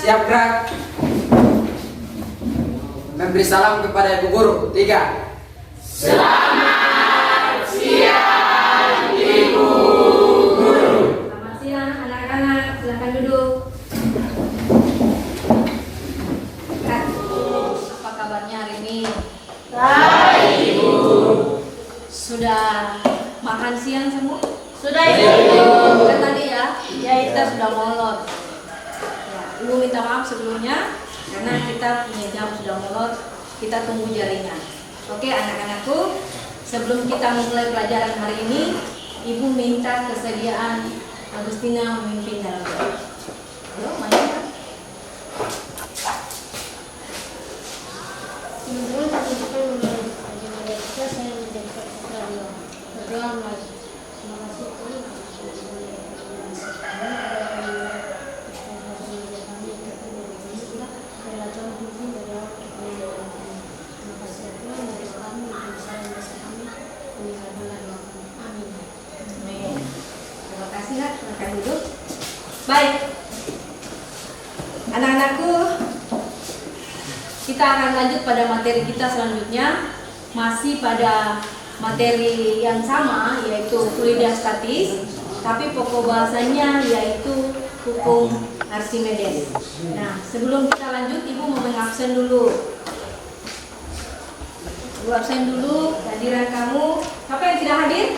siap gerak. Memberi salam kepada Ibu Guru. 3. Selamat siang Ibu Guru. Selamat siang anak-anak, silakan duduk. Kak, apa kabarnya hari ini? Baik Ibu. Sudah makan siang semua? Sudah Ibu. Kan tadi ya, kita sudah molor. Ya, Ibu minta maaf sebelumnya karena kita punya jam sudah molor. Kita tunggu jaringan. Oke anak-anakku, sebelum kita memulai pelajaran hari ini, Ibu minta kesediaan Agustina memimpin dalam doa. Ayo, maju kan? Terima kasih Kak, silakan duduk. Baik, anak-anakku, kita akan lanjut pada materi kita selanjutnya. Masih pada materi yang sama, yaitu fluida statis, tapi pokok bahasanya yaitu hukum Archimedes. Nah, sebelum kita lanjut, Ibu mau mengabsen dulu. Ibu absen dulu kehadiran kamu. Siapa yang tidak hadir?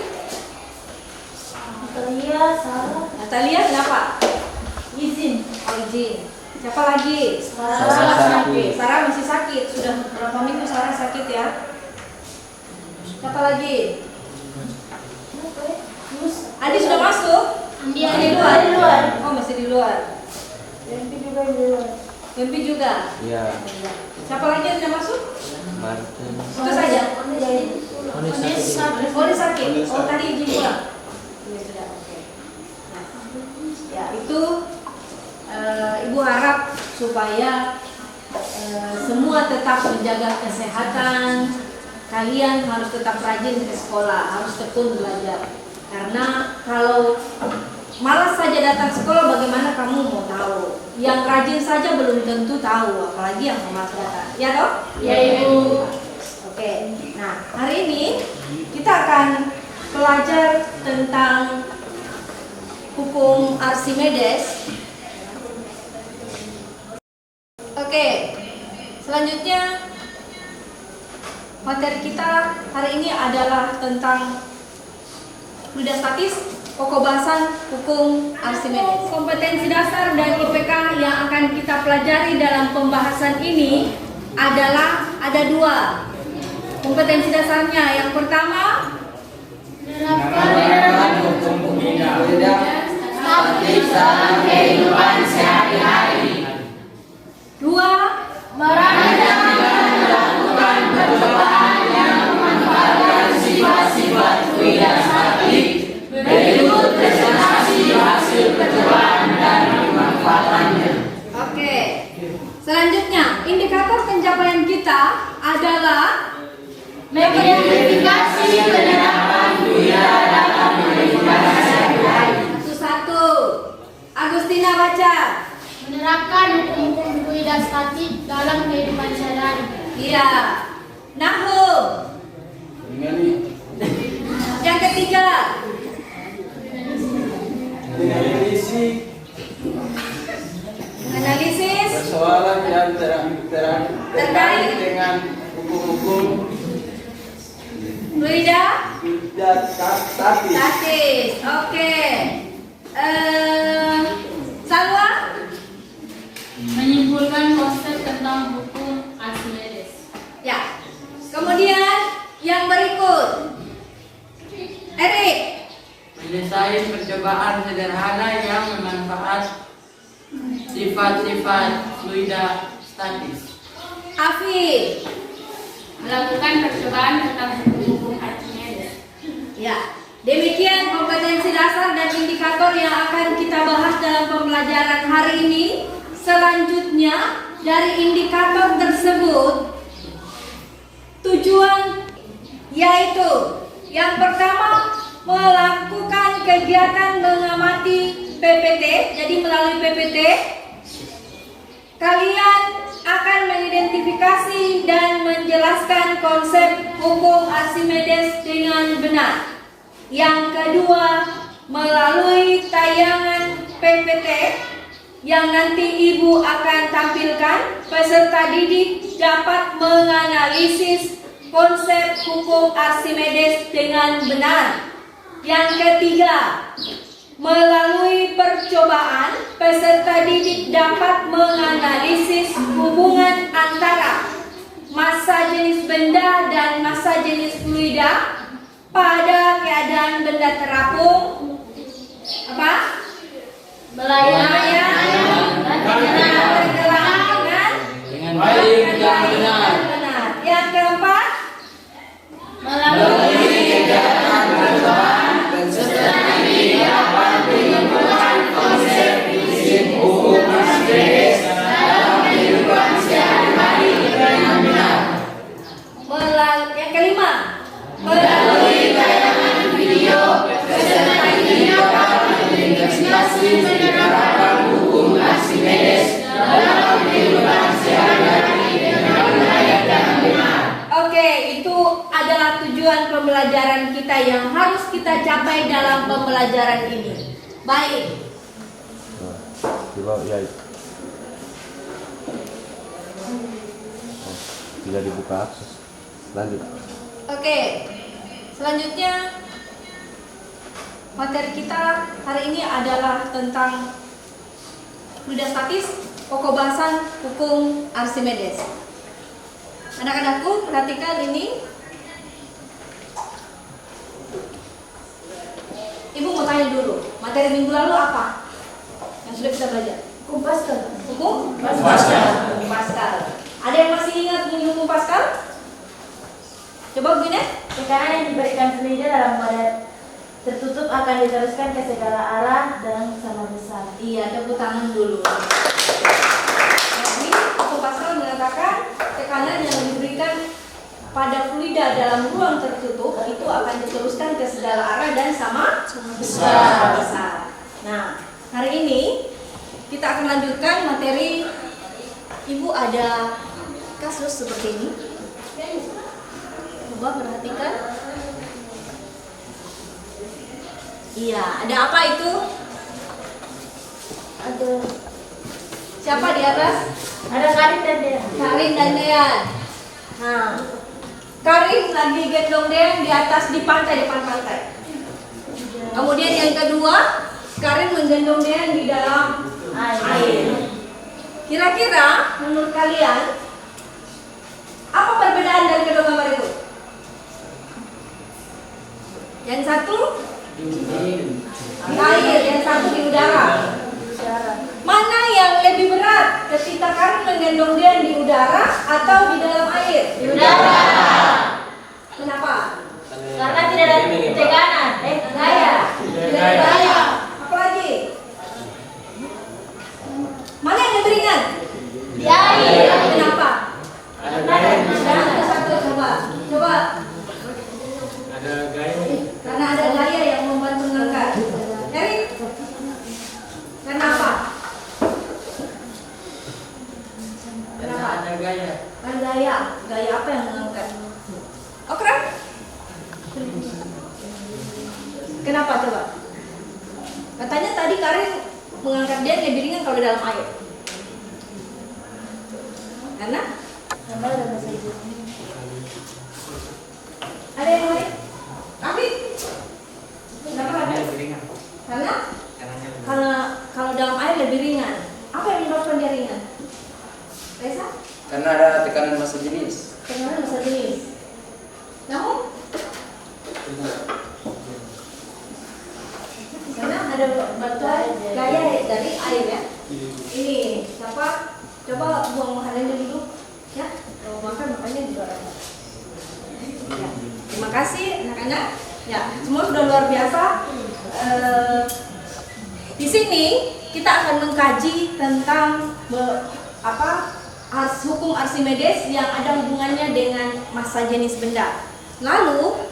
Natalia, Sarah. Natalia, kenapa? Izin. Oh, izin. Siapa lagi? Sarah sakit. Sarah masih sakit. Sudah berapa minggu Sarah sakit ya? Siapa lagi? Adi sudah masuk? Dia Masih di luar. Oh, masih di luar. Dempi juga di luar. Dempi juga? Iya. Siapa lagi yang sudah masuk? Martin. Itu saja? sakit. Oh, dia sakit? Oh, tadi izin pulang? Iya, sudah. Oke. Nah, ya, itu Ibu harap supaya semua tetap menjaga kesehatan. Kalian harus tetap rajin ke sekolah, harus tekun belajar. Karena kalau malas saja datang sekolah, bagaimana kamu mau tahu? Yang rajin saja belum tentu tahu, apalagi yang malas datang. Ya toh? Ya Ibu. Oke. Nah, hari ini kita akan belajar tentang hukum Archimedes. Oke. Selanjutnya materi kita hari ini adalah tentang fluida statis, pokok bahasan hukum Archimedes. Kompetensi dasar dan IPK yang akan kita pelajari dalam pembahasan ini adalah ada 2. Kompetensi dasarnya yang pertama Menerapkan hukum fluida statis dalam kehidupan sehari-hari. 2. Merancang dan melakukan percobaan yang memanfaatkan sifat-sifat fluida statik. Berikut presentasi hasil percobaan dan pemanfaatannya. Oke. Selanjutnya, indikator pencapaian kita adalah Mengidentifikasi penerapan fluida dalam kehidupan sehari-hari. Satu-satu. Agustina baca. Menerapkan hukum-hukum fluida statik dalam kehidupan sehari-hari. Iya. Nahum. Yang ketiga. Analisis Persoalan yang terkait dengan hukum-hukum fluida statis. statis. Oke. Salwa. Menyimpulkan konsep tentang hukum Archimedes. Ya. Kemudian yang berikut. Erik. Menyelesaikan percobaan sederhana yang bermanfaat sifat-sifat fluida statis. Afi. Melakukan percobaan tentang hukum Archimedes. Ya. Demikian kompetensi dasar dan indikator yang akan kita bahas dalam pembelajaran hari ini. Selanjutnya, dari indikator tersebut, tujuan yaitu yang pertama melakukan kegiatan mengamati PPT. Jadi melalui PPT kalian akan mengidentifikasi dan menjelaskan konsep hukum Archimedes dengan benar. Yang kedua, melalui tayangan PPT yang nanti Ibu akan tampilkan, peserta didik dapat menganalisis konsep hukum Archimedes dengan benar. Yang ketiga, melalui percobaan, peserta didik dapat menganalisis hubungan antara massa jenis benda dan massa jenis fluida pada keadaan benda terapung, melayang dan bergerak dengan baik dan benar. Yang keempat, Melalui kegiatan percobaan, peserta didik dapat menemukan konsep prinsip hukum Archimedes dalam kehidupan sehari-hari dengan benar. yang kelima, Melalui tayangan video, peserta didik dapat mengidentifikasi penerapan hukum Archimedes dalam kehidupan sehari-hari dengan baik dan benar. Oke, itu adalah tujuan pembelajaran kita yang harus kita capai dalam pembelajaran ini. Baik. Coba ya. Tidak dibuka akses. Lanjut. Oke. Selanjutnya materi kita hari ini adalah tentang fluida statis, pokok bahasan hukum Archimedes. Anak-anakku, perhatikan ini. Ibu mau tanya dulu, materi minggu lalu apa yang sudah kita belajar? Hukum Pascal. Hukum Pascal. Hukum Pascal. Ada yang masih ingat bunyi hukum Pascal? Coba begini. Tekanan yang diberikan fluida dalam wadah tertutup akan diteruskan ke segala arah dan sama besar. Iya, tepuk tangan dulu. Jadi, hukum Pascal mengatakan tekanan yang diberikan pada fluida dalam ruang tertutup itu akan diteruskan ke segala arah dan sama besar. Nah, hari ini kita akan lanjutkan materi. Ibu ada kasus seperti ini. Coba perhatikan. Iya, ada apa itu? Ada Siapa di atas? Karin dan Dea. Karin dan Dean. Nah, Karin lagi gendong Dean di atas di pantai, depan pantai. Kemudian yang kedua, Karin menggendong Dean di dalam air. Kira-kira menurut kalian apa perbedaan dari kedua gambar itu? Yang satu di air, yang satu di udara. Mana yang lebih berat ketika Karin menggendong Dean di udara atau di dalam air? Di udara. Kenapa? Karena tidak ada tekanan. Gaya. Tidak ada gaya. Apa lagi? Mana yang lebih ringan? Di air. Kenapa? Ada satu, coba. Ada gaya. Karena ada gaya yang membantu mengangkat. Erik? Kenapa? Karena ada gaya. Kan gaya. Gaya apa yang mengangkat? Oke. Kenapa coba? Katanya tadi Karin mengangkat dia lebih ringan kalau di dalam air. Karena ada yang lain? Tapi kenapa ada? Karena kalau dalam air lebih ringan. Apa yang menyebabkan dia ringan? Reza? Karena ada tekanan massa jenis. Tekanan massa jenis. Namun karena ada batuan gaya dari air ya. Ini siapa? Coba buang makanannya dulu ya. Kalau makan makannya di luar aja. Ya. Terima kasih anak-anak. Ya, semua sudah luar biasa. Di sini kita akan mengkaji tentang hukum Archimedes yang ada hubungannya dengan massa jenis benda. Lalu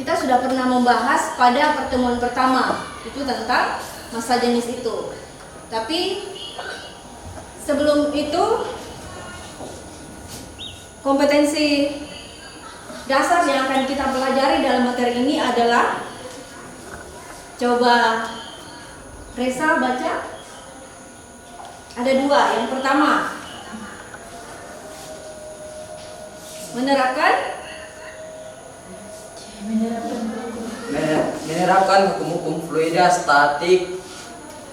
kita sudah pernah membahas pada pertemuan pertama itu tentang massa jenis itu. Tapi sebelum itu kompetensi dasar yang akan kita pelajari dalam materi ini adalah, coba Resa baca. Ada dua. Yang pertama, menerapkan hukum-hukum fluida statik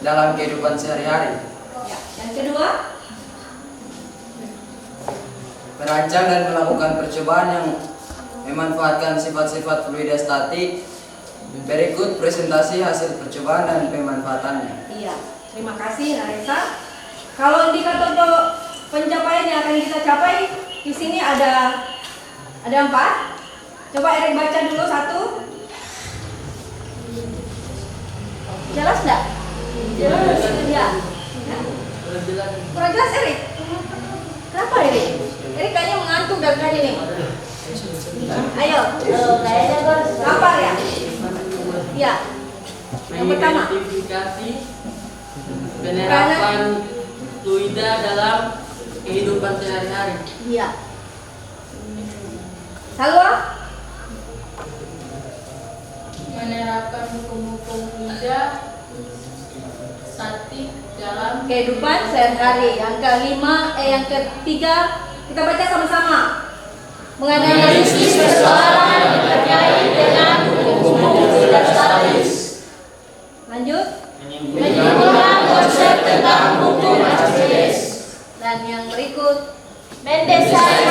dalam kehidupan sehari-hari. ya. Yang kedua, Merancang dan melakukan percobaan yang memanfaatkan sifat-sifat fluida statik. Berikut presentasi hasil percobaan dan pemanfaatannya. iya. Terima kasih Resa. Kalau indikator pencapaian yang akan kita capai di sini ada 4. Coba Erik baca dulu 1. Jelas enggak? Jelas. Ya. Kurang jelas Erik? Kenapa Erik? Erik kayaknya mengantuk dari tadi nih. Ayo. Kayaknya gue Lapar ya? Ya. Yang pertama. Mengidentifikasi penerapan fluida dalam kehidupan sehari-hari. Iya. Salwa? Menerapkan hukum-hukum fluida statik dalam Kehidupan sehari-hari. Yang yang ketiga kita baca sama-sama. Menganalisis persoalan yang terkait dengan hukum-hukum fluida statis. Lanjut. Menyimpulkan konsep tentang hukum Archimedes. Dan yang berikut, mendesain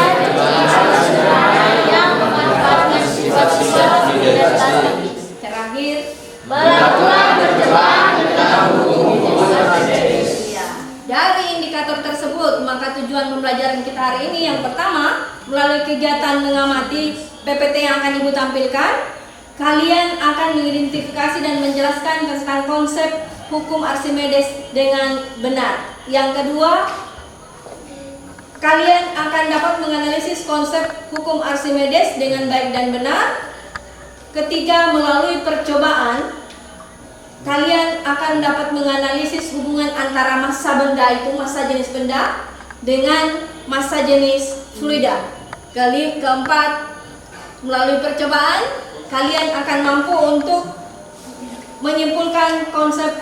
yang memanfaatkan sifat-sifat fluida statis. Terakhir, melakukan percobaan tentang hukum-hukum Archimedes. Ya. Dari indikator tersebut, maka tujuan pembelajaran kita hari ini yang pertama, melalui kegiatan mengamati PPT yang akan Ibu tampilkan, kalian akan mengidentifikasi dan menjelaskan tentang konsep hukum Archimedes dengan benar. Yang kedua, kalian akan dapat menganalisis konsep hukum Archimedes dengan baik dan benar. Ketiga, melalui percobaan, kalian akan dapat menganalisis hubungan antara massa benda itu, massa jenis benda, dengan massa jenis fluida. Keempat, melalui percobaan, kalian akan mampu untuk menyimpulkan konsep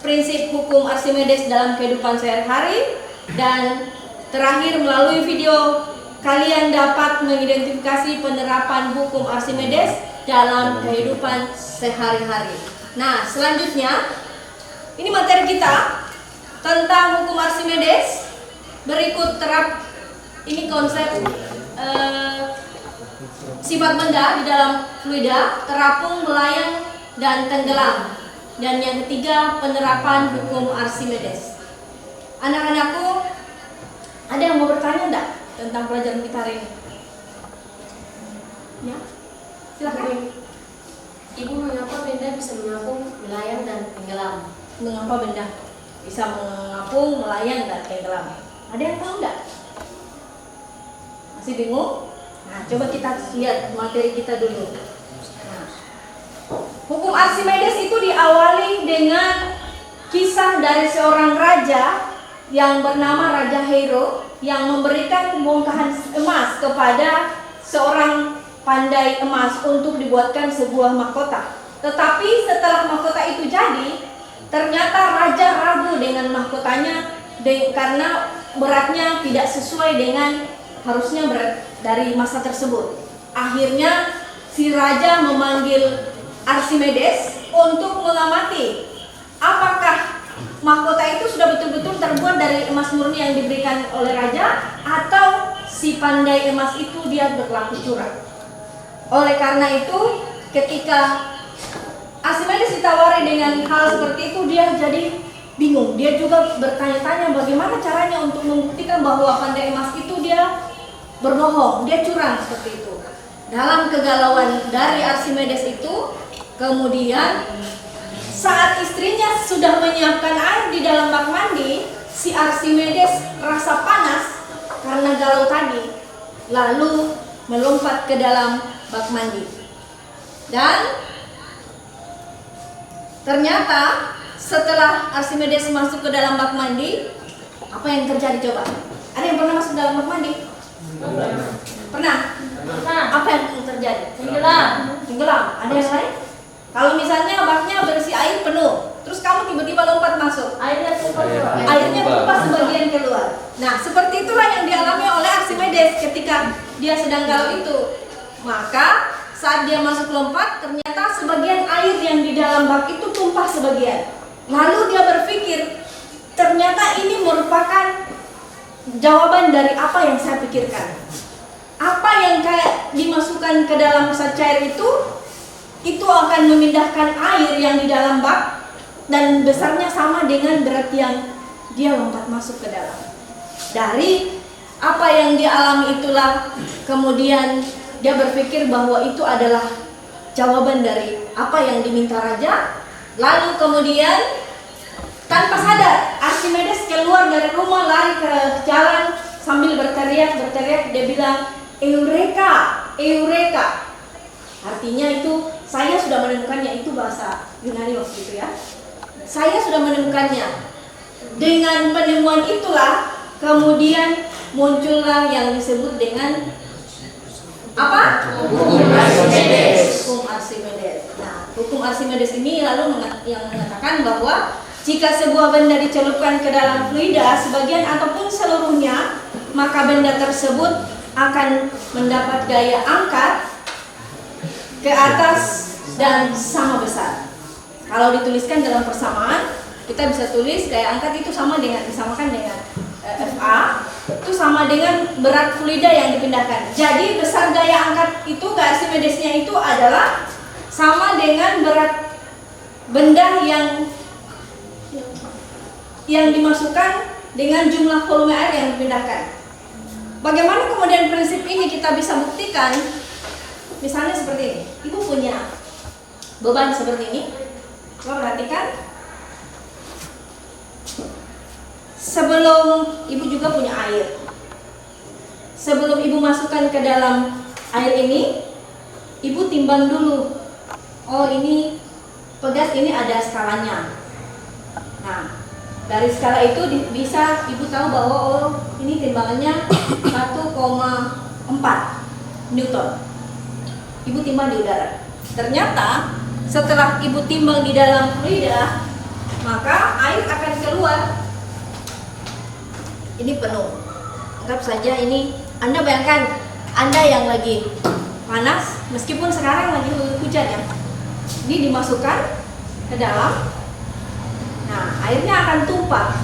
prinsip hukum Archimedes dalam kehidupan sehari-hari. Dan terakhir, melalui video, kalian dapat mengidentifikasi penerapan hukum Archimedes dalam kehidupan sehari-hari. Nah, selanjutnya, ini materi kita tentang hukum Archimedes. Berikut ini konsep sifat benda di dalam fluida, terapung, melayang, dan tenggelam. Dan yang ketiga, penerapan hukum Archimedes. Anak-anakku, ada yang mau bertanya enggak tentang pelajaran kita hari ini? Ya, silakan. Ibu, mengapa benda bisa mengapung, melayang, dan tenggelam? Mengapa benda bisa mengapung, melayang, dan tenggelam? Ada yang tahu enggak? Masih bingung? Nah, coba kita lihat materi kita dulu. Nah, hukum Archimedes itu diawali dengan kisah dari seorang raja yang bernama Raja Hero yang memberikan bongkahan emas kepada seorang pandai emas untuk dibuatkan sebuah mahkota. Tetapi setelah mahkota itu jadi, ternyata raja ragu dengan mahkotanya karena beratnya tidak sesuai dengan harusnya berat dari masa tersebut. Akhirnya si raja memanggil Archimedes untuk mengamati apakah mahkota itu sudah betul-betul terbuat dari emas murni yang diberikan oleh raja, atau si pandai emas itu dia berlaku curang. Oleh karena itu, ketika Archimedes ditawari dengan hal seperti itu, dia jadi bingung. Dia juga bertanya-tanya bagaimana caranya untuk membuktikan bahwa pandai emas itu dia berbohong, dia curang seperti itu. Dalam kegalauan dari Archimedes itu, kemudian saat istrinya sudah menyiapkan air di dalam bak mandi, si Archimedes rasa panas karena galau tadi, lalu melompat ke dalam bak mandi. Dan ternyata setelah Archimedes masuk ke dalam bak mandi, Apa yang terjadi coba? Ada yang pernah masuk dalam bak mandi? Pernah? Apa yang terjadi? Tenggelam. Ada yang lain? Kalau misalnya baknya berisi air penuh, terus kamu tiba-tiba lompat masuk, airnya tumpah sebagian keluar. Nah, seperti itulah yang dialami oleh Archimedes ketika dia sedang galau itu. Maka saat dia masuk lompat, ternyata sebagian air yang di dalam bak itu tumpah sebagian. Lalu dia berpikir, ternyata ini merupakan jawaban dari apa yang saya pikirkan. Apa yang kayak dimasukkan ke dalam cair itu akan memindahkan air yang di dalam bak dan besarnya sama dengan berat yang dia lompat masuk ke dalam. Dari apa yang dialami itulah kemudian dia berpikir bahwa itu adalah jawaban dari apa yang diminta raja. Lalu kemudian tanpa sadar Archimedes keluar dari rumah, lari ke jalan sambil berteriak. Dia bilang, "Eureka, Eureka." Artinya itu saya sudah menemukannya, itu bahasa Yunani waktu itu ya. Saya sudah menemukannya. Dengan penemuan itulah kemudian muncullah yang disebut dengan apa? Hukum Archimedes. Hukum Archimedes. Nah, hukum Archimedes ini lalu yang mengatakan bahwa jika sebuah benda dicelupkan ke dalam fluida sebagian ataupun seluruhnya, maka benda tersebut akan mendapat daya angkat ke atas dan sama besar. Kalau dituliskan dalam persamaan, kita bisa tulis daya angkat itu sama dengan, disamakan dengan FA, itu sama dengan berat fluida yang dipindahkan. Jadi besar daya angkat itu ke Archimedesnya itu adalah sama dengan berat benda yang dimasukkan dengan jumlah volume air yang dipindahkan. Bagaimana kemudian prinsip ini kita bisa buktikan? Misalnya seperti ini, ibu punya beban seperti ini. Coba perhatikan. Sebelum ibu juga punya air. Sebelum ibu masukkan ke dalam air ini, ibu timbang dulu. Oh, ini pegas, ini ada skalanya. Nah, dari skala itu bisa ibu tahu bahwa oh, ini timbangannya 1,4 Newton. Ibu timbang di udara. Ternyata setelah ibu timbang di dalam fluida, maka air akan keluar. Ini penuh. Anggap saja ini, Anda bayangkan Anda yang lagi panas, meskipun sekarang lagi hujan ya. Ini dimasukkan ke dalam. Nah, airnya akan tumpah.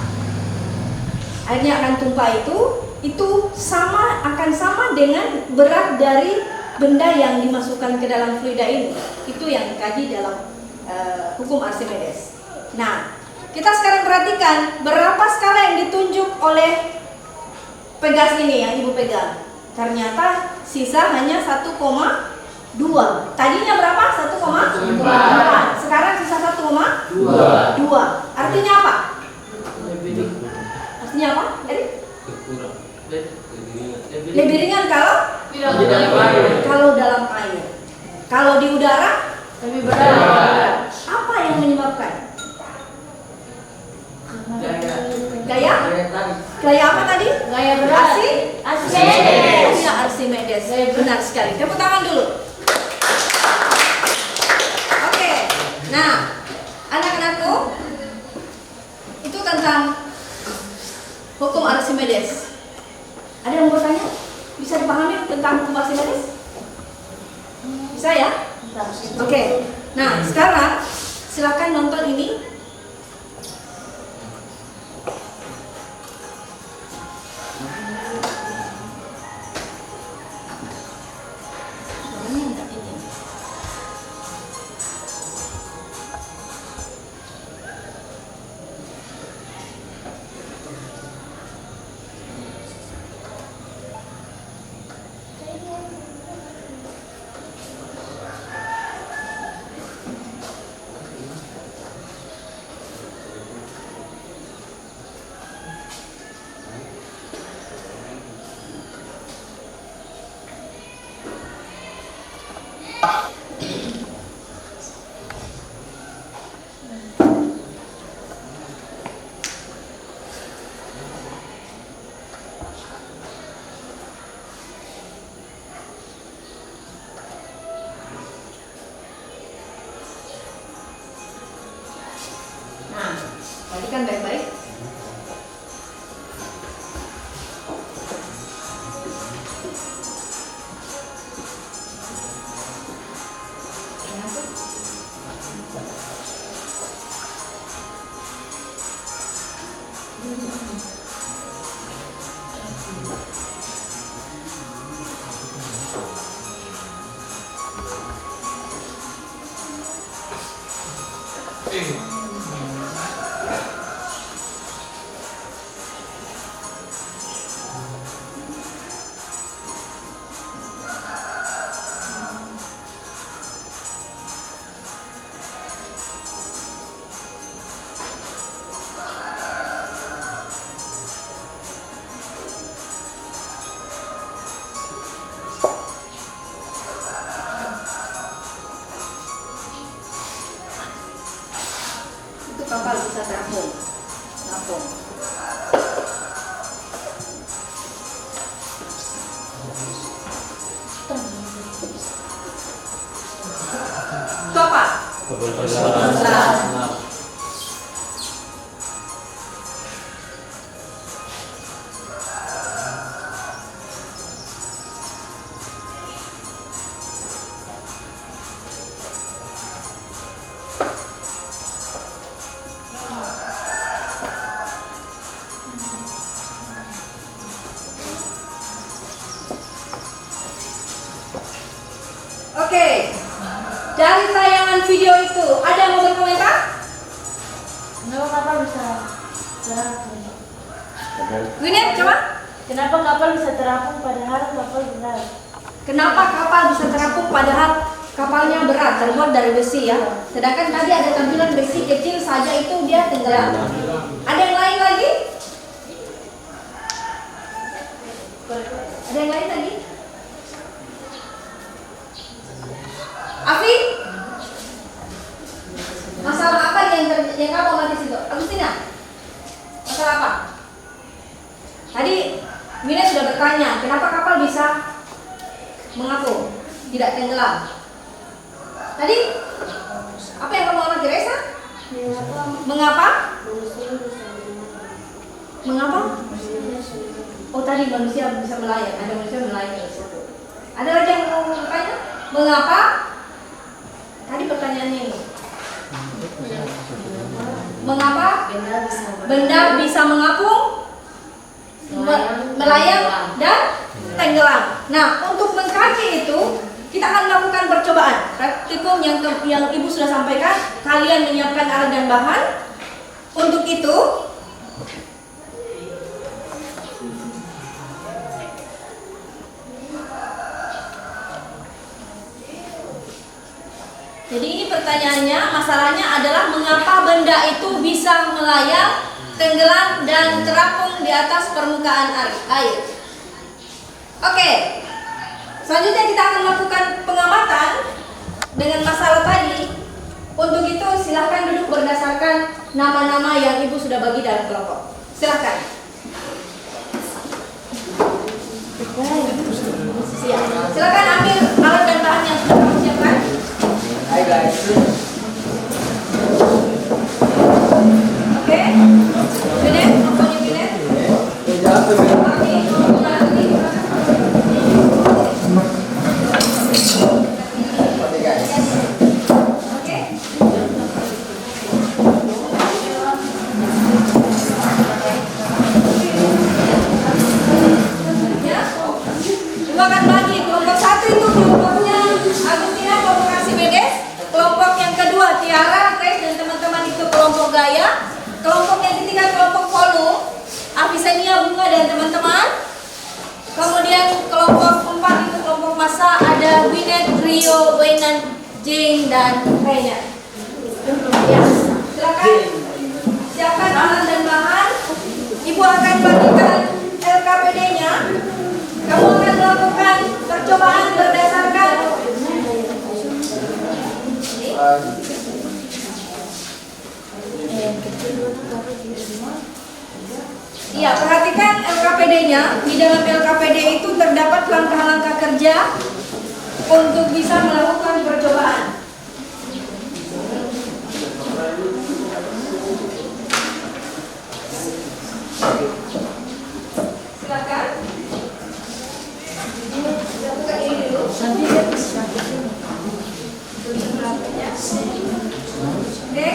Airnya akan tumpah itu akan sama dengan berat dari benda yang dimasukkan ke dalam fluida ini. Itu yang dikaji dalam hukum Archimedes. Nah, kita sekarang perhatikan berapa skala yang ditunjuk oleh pegas ini yang ibu pegang. Ternyata sisa hanya 1,2. Tadinya berapa? 1,4. Sekarang sisa 1,2. Artinya apa? Artinya apa? Lebih ringan kalau dalam air. Kalau di udara lebih berat. Apa yang menyebabkan? Gaya apa tadi? Gaya berat. Archimedes. Ya, Archimedes. Benar sekali. Tepuk tangan dulu. Oke. Nah, anak-anakku, itu tentang hukum Archimedes. Ada yang mau bertanya? Bisa dipahami tentang hukum Archimedes? Bisa ya? Oke. Nah, sekarang silakan nonton ini. Itu kapal bisa terapung. Terapung. Itu apa? Selam. Oke, dari tayangan video itu ada yang mau berkomentar? Kenapa kapal bisa terapung? Winet, coba. Kenapa kapal bisa terapung padahal kapal berat? Kenapa kapal bisa terapung padahal kapalnya berat, terbuat dari besi ya? Sedangkan tadi ada tampilan besi kecil saja itu dia tenggelam. Ada yang lain lagi? Ada yang lain lagi? Afi? Masalah apa yang kamu ngerti situ? Agustina? Masalah apa? Tadi Mina sudah bertanya, kenapa kapal bisa mengapung, tidak tenggelam? Tadi apa yang kamu ngerti, Reza? Mengapa? Mengapa? Oh tadi manusia bisa melayang, ada manusia melayang di situ. Ada lagi yang mau bertanya? Mengapa? Tadi pertanyaannya ini. Mengapa benda bisa mengapung, melayang dan tenggelam? Nah, untuk mengkaji itu kita akan melakukan percobaan. Praktikum yang Ibu sudah sampaikan, kalian menyiapkan alat dan bahan. Untuk itu jadi ini pertanyaannya, masalahnya adalah mengapa benda itu bisa melayang, tenggelam, dan terapung di atas permukaan air. Oke, selanjutnya kita akan melakukan pengamatan dengan masalah tadi. Untuk itu silahkan duduk berdasarkan nama-nama yang Ibu sudah bagi dalam kelompok. Silahkan. Silahkan ambil alat dan bahan yang sudah kamu siapkan. Hai guys. Oke, Binet, pokoknya Binet. Oke. Ya, Ibu akan bagi kelompok satu itu kelompoknya Agustina, kelompok Arsimedes. Kelompok yang kedua Tiara, Grace dan teman-teman itu kelompok Gaya. Kelompok yang ketiga kelompok Volume, Avisenia, Bunga dan teman-teman. Kemudian kelompok 4 itu kelompok Masa, ada Winet, Rio, Waynan, Jane dan Renya. Ya, silakan siapkan alat dan bahan. Ibu akan bagikan LKPD-nya. Kamu akan melakukan percobaan berdasarkan iya, perhatikan LKPD-nya. Di dalam LKPD itu terdapat langkah-langkah kerja untuk bisa melakukan percobaan. Silakan. Lakukan ini dulu. Oke.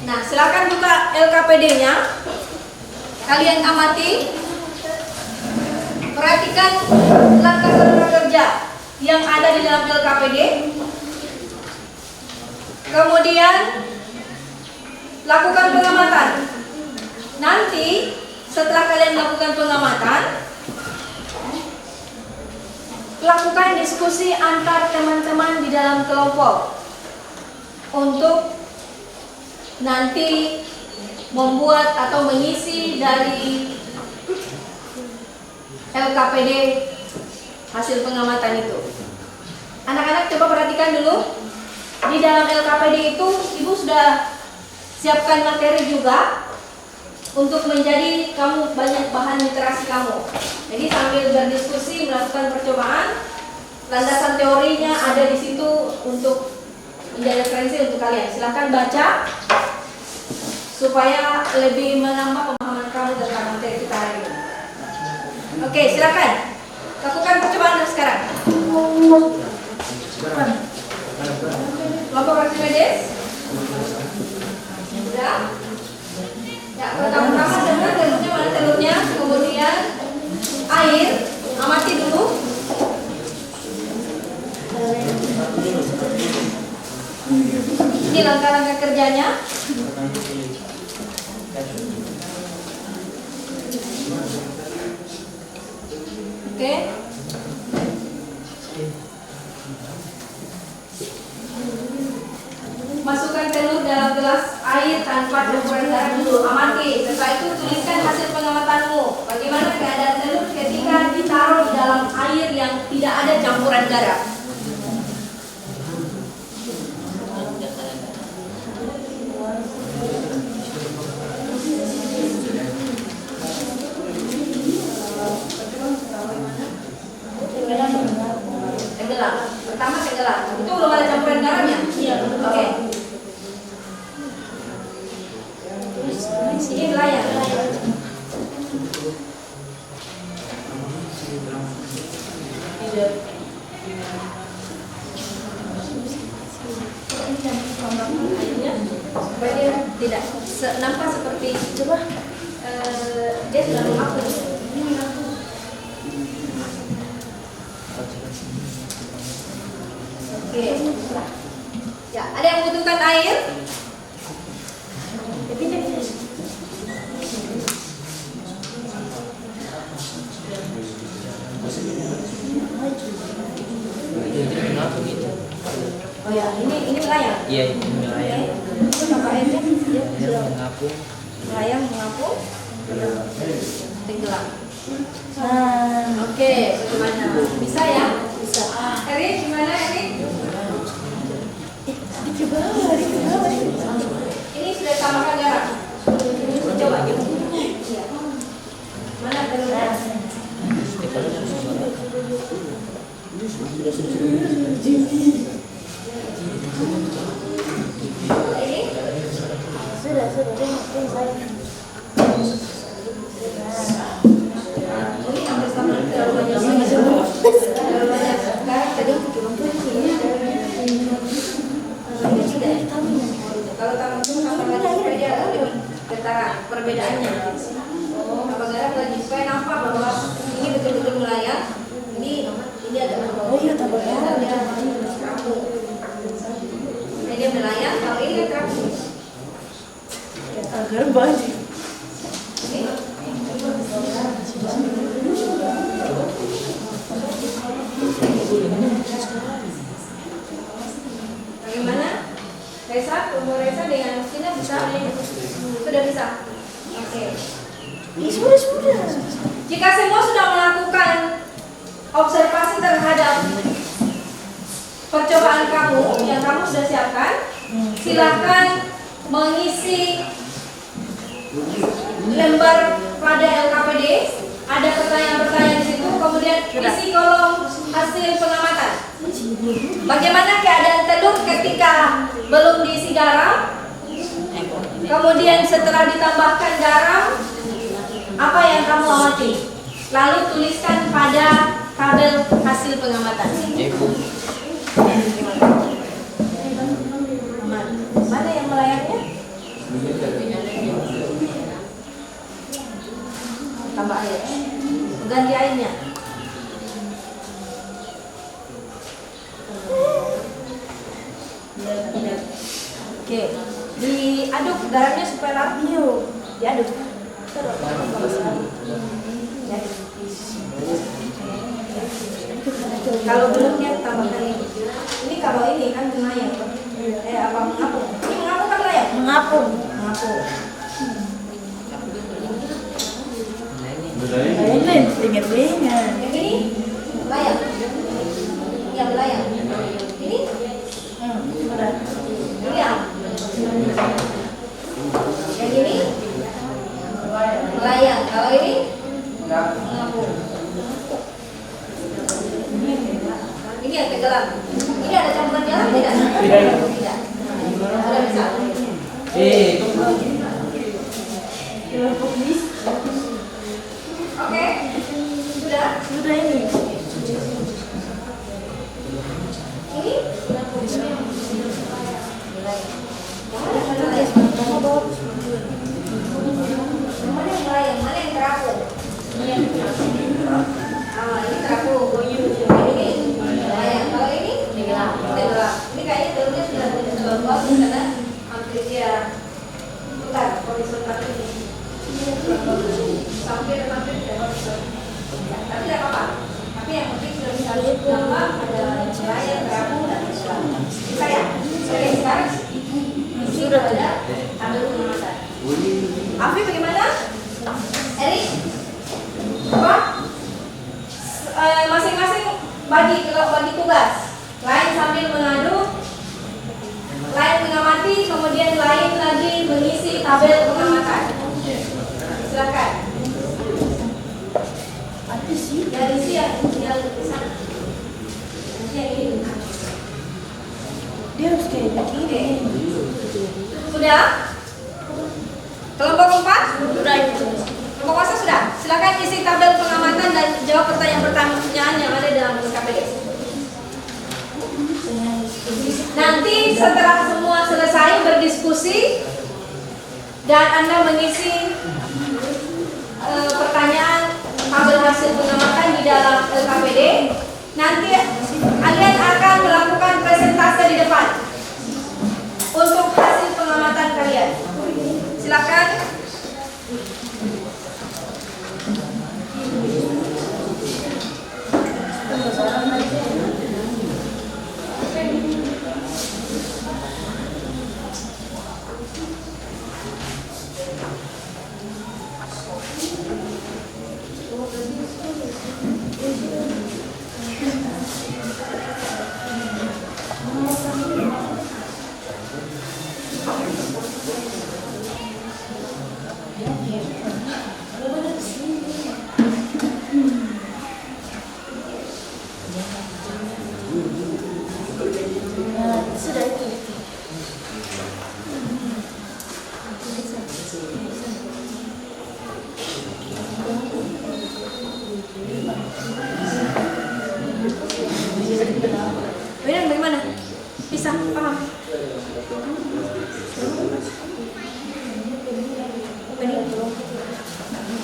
Nah, silakan buka LKPD-nya. Kalian amati. Perhatikan langkah-langkah kerja yang ada di dalam LKPD. Kemudian lakukan pengamatan. Nanti setelah kalian melakukan pengamatan, lakukan diskusi antar teman-teman di dalam kelompok untuk nanti membuat atau mengisi dari LKPD hasil pengamatan itu. Anak-anak coba perhatikan dulu. Di dalam LKPD itu Ibu sudah siapkan materi juga untuk menjadi kamu banyak bahan literasi kamu. Jadi sambil berdiskusi melakukan percobaan, landasan teorinya ada di situ untuk menjadi referensi untuk kalian. Silahkan baca supaya lebih menambah pemahaman kamu tentang materi kita hari ini. Oke, silakan lakukan percobaan sekarang. Kelompok Archimedes sudah. Ya, pertama-tama dengar telurnya mana telurnya, kemudian air, amati dulu. Ini langkah-langkah kerjanya. Oke. Masukkan telur dalam gelas air tanpa campuran garam dulu. Amati. Setelah itu tuliskan hasil pengamatanmu. Bagaimana keadaan telur ketika ditaruh di dalam air yang tidak ada campuran garam. Tenggelam. Pertama tenggelam. Itu belum ada campuran garamnya? Iya. Oke. Ini melayang. Supaya dia tidak nampak seperti coba dia sudah menghapus. Oke. Ya, ada yang membutuhkan air? Oh ya, ini melayang. Iya, ini melayang. Itu apa airnya? Dia mengapung. Melayang mengapung, tenggelam. Oke, bagaimana? Bisa ya? Bisa. Erin, gimana Erin? Ini sudah tambahkan garam. Coba. Iya. Mana telurnya? Ini? Sudah saya. Ini hampir sama terlalu banyak. Terlalu banyak. Sekarang tadi kalau tambah lagi supaya dia lebih ketara perbedaannya. Tambah garam lagi supaya nampak bahwa ini betul-betul melayang. Ini agak berbau. Oh iya, tambah garam. Dia terapung. Nah, dia melayang. Kalau ini kan terapung. Garam banget. Ini. Bagaimana? Reza, kelompok Reza dengan mesinnya bisa? Sudah bisa? Oke. Sudah. Jika semua sudah melakukan observasi terhadap percobaan kamu yang kamu sudah siapkan, silakan mengisi lembar pada LKPD. Ada pertanyaan-pertanyaan di situ, kemudian isi kolom hasil pengamatan. Bagaimana keadaan telur ketika belum diisi garam? Kemudian setelah ditambahkan garam, apa yang kamu amati? Lalu tuliskan pada tabel hasil pengamatan. Mana yang melayangnya? Tambah air. Ganti airnya. Oke, diaduk garamnya supaya larut. Diaduk. Kalau belum dia tambahkan ini. Ini kalau ini kan melayang. Apa mengapung? Ini mengapung kan melayang? Mengapung. Lengan. Yang ini melayang. Yang melayang. Ini? Udah. Ini ya? Yang ini? Melayang. Kalau ini? Mengapung. Ini yang tenggelam. Ini ada campuran garam tidak? Tidak. Ada bisa. Oke. Sudah? Sudah ini. Ini? Mana yang melayang? Mana yang terapung? Ini terapung. Ini melayang. Kalau ini? Tenggelam. Ini kayaknya telurnya sudah bagus karena hampir dia bukan kondisi ini. Hampir tidak bagus. Tapi tidak apa-apa. Tapi yang penting sudah bisa lihat nama ada melayang, terapung dan tenggelam. Bisa ya? Oke, sekarang sudah ada ambil pengamatan. Afi bagaimana? Erik? Apa? Masing-masing bagi tugas. Lain sambil mengaduk, lain mengamati, kemudian lain lagi mengisi tabel pengamatan. Silakan. Yang isi yang di sana. Yang ini. Dia harus kayak begini. Sudah? Kelompok 4? Sudah itu. Kelompok masa sudah? Silakan isi tabel pengamatan dan jawab pertanyaan yang ada dalam KPD. Nanti setelah semua selesai berdiskusi dan Anda mengisi pertanyaan tabel hasil pengamatan di dalam LKPD, nanti kalian akan melakukan presentase di depan untuk hasil pengamatan kalian. Silakan. Bagaimana? Bisa paham?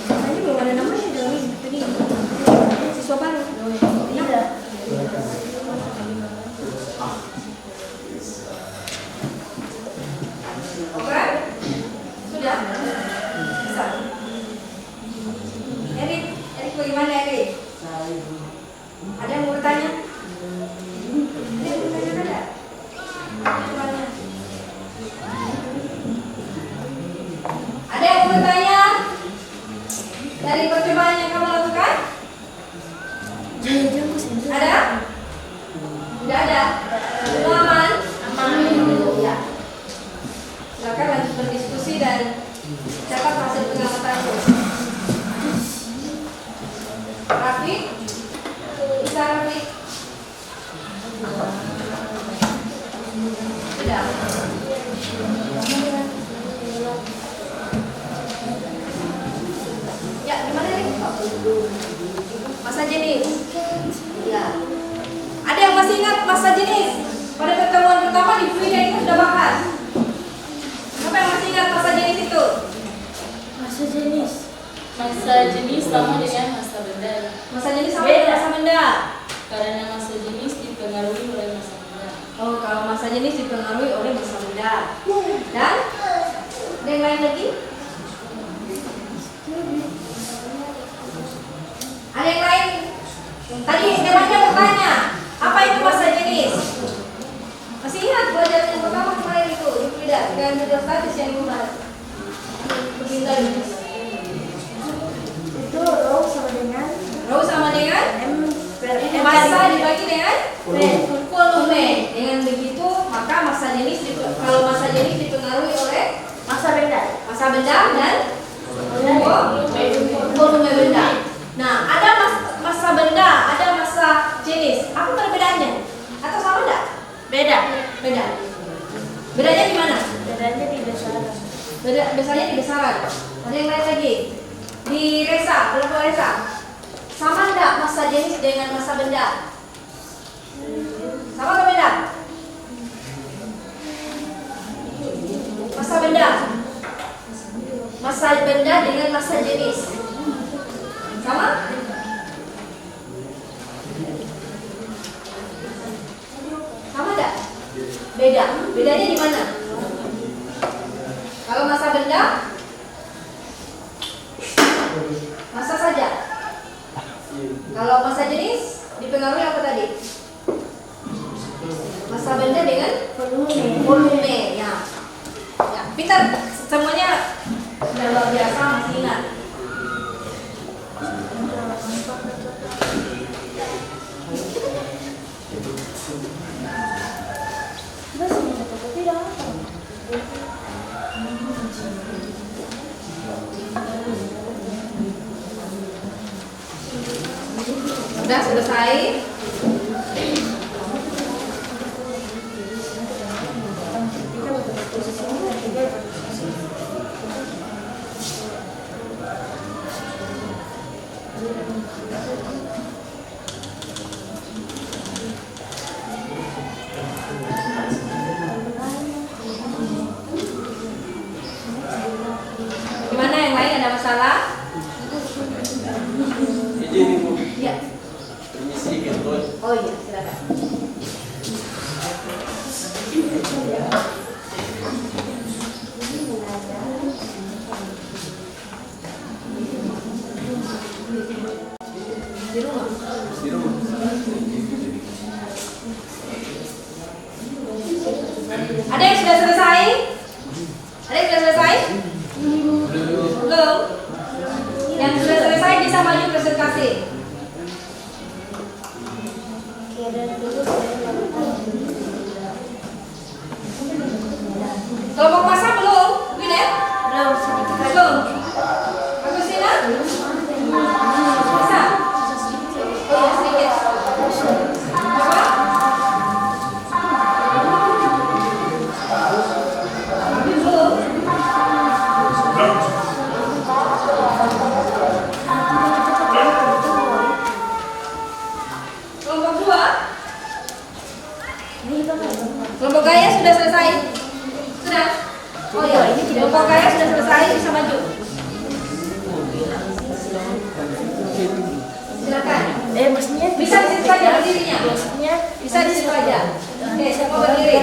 Ini belum ada namanya dalam ini. Siswa baru. Iya. Oke? Sudah? Bisa. Erik bagaimana Erik? Ada yang mau bertanya? Ada yang mau bertanya dari percobaan yang kamu lakukan? Ada? Tidak ada? Semua aman? Aman. Ya. Silakan lanjut berdiskusi dan catat hasil pengamatanmu. Rafi? Bisa Rafi? Tidak. Ya, gimana nih? Masa jenis? Ya. Ada yang masih ingat masa jenis? Pada pertemuan pertama di Frida itu sudah bahas. Siapa yang masih ingat masa jenis itu? Masa jenis. Masa jenis sama dengan masa benda. Masa jenis sama dengan masa benda. Karena masa jenis dipengaruhi oleh masa benda. Oh, kalau masa jenis dipengaruhi oleh masa benda. Dan ada yang lain lagi? Ada yang lain? Tadi temannya bertanya, apa itu masa jenis? Masih ingat pelajaran yang pertama kemarin itu? Tidak, dengan hidrostatis yang dibahas. Berpindah jenis. Itu row sama dengan Rho sama dengan M massa dibagi dengan volume. Dengan begitu maka masa jenis kalau masa jenis dipengaruhi oleh masa benda. masa benda dan volume benda. Nah, ada masa benda, ada masa jenis. Apa perbedaannya? Atau sama enggak? Beda. Beda. Bedanya di mana? Bedanya di besaran. Biasanya di besaran. Ada yang lain lagi? Di resa, kelompok resa. Sama enggak masa jenis dengan masa benda? Sama atau beda? Masa benda. Masa benda dengan masa jenis. Sama? Sama enggak? Beda. Bedanya di mana? Kalau masa benda masa saja. Kalau masa jenis dipengaruhi apa tadi? Masa benda dengan volume. Ya. Ya, pintar. Semuanya sudah luar biasa, masih ingat. Sudah selesai. Gimana yang lain, ada masalah? Ya. Oh iya, silakan. Di rumah. Ada yang sudah selesai? Ada yang sudah selesai? Belum. Yang sudah selesai bisa maju presentasi. Kelompok masa belum? Winet? Belum sedikit lagi. Belum. Agustina? Bisa? Oh ya, sedikit. Coba. Belum. Kelompok 2? Kelompok gaya sudah selesai? Sudah? Oh iya, ini kelompok gaya sudah selesai, bisa maju. Silakan. Maksudnya Bisa di situ aja berdirinya. maksudnya Bisa di situ aja. Oke, semua berdiri.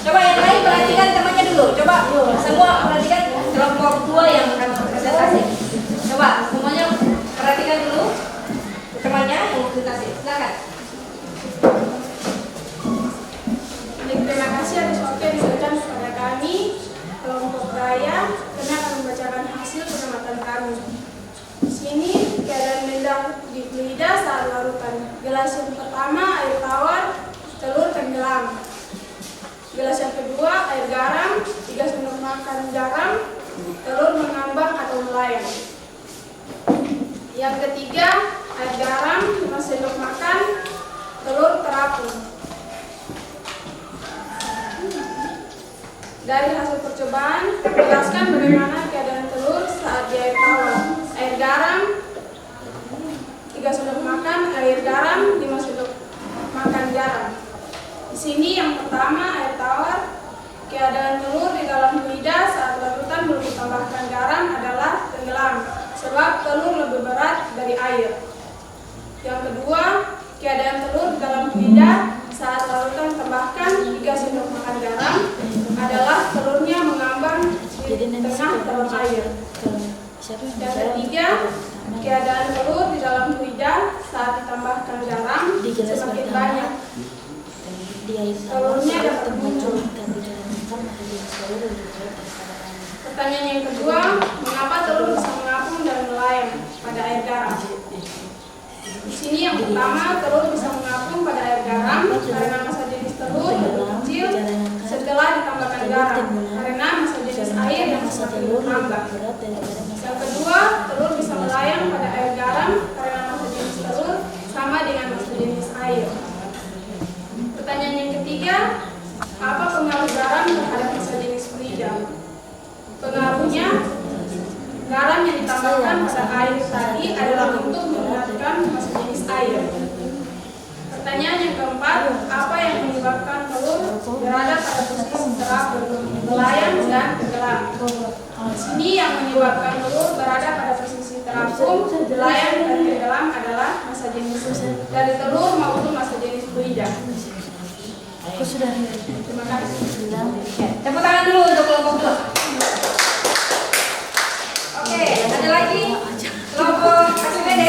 Coba yang lain perhatikan temannya dulu. Coba semua perhatikan kelompok 2 yang akan presentasi. Coba semuanya perhatikan dulu temannya yang mau presentasi. Silakan. Terima kasih atas waktu yang diberikan kepada kami, kelompok Raya, karena akan membacakan hasil pengamatan kami. Di sini keadaan benda di fluida saat larutan. Gelas yang pertama air tawar, telur tenggelam. Gelas yang kedua air garam, 3 sendok makan garam, telur mengambang atau melayang. Yang ketiga air garam, 5 sendok makan, telur terapung. Dari hasil percobaan, jelaskan bagaimana keadaan telur saat di air tawar. Air garam, 3 sendok makan air garam, 5 sendok makan garam. Di sini yang pertama air tawar, keadaan telur di dalam fluida saat sebab telur lebih berat dari air. Yang kedua, keadaan telur dalam fluida saat larutan tambahkan 3 sendok makan garam adalah telurnya mengambang di tengah dalam air. Yang ketiga, keadaan telur di dalam fluida saat ditambahkan garam semakin banyak. Telurnya dapat muncul. Pertanyaan yang kedua, mengapa telur bisa mengapung dan melayang pada air garam? Di sini yang pertama, telur bisa mengapung pada air garam karena massa jenis telur lebih kecil setelah ditambahkan garam karena massa jenis air yang semakin bertambah. Yang kedua, telur bisa melayang pada air garam karena massa jenis telur sama dengan massa jenis air. Pertanyaan yang ketiga, apa pengaruh garam terhadap massa jenis fluida? Pengaruhnya, garam yang ditambahkan pada air tadi adalah untuk memberatkan massa jenis air. Pertanyaan yang keempat, apa yang menyebabkan telur berada pada posisi terapung, melayang dan tenggelam? Di sini yang menyebabkan telur berada pada posisi terapung, melayang dan tenggelam adalah massa jenis dari telur maupun massa jenis fluida. Terima kasih. Tepuk tangan dulu untuk kelompok 2. Oke, ada lagi kelompok ACPD.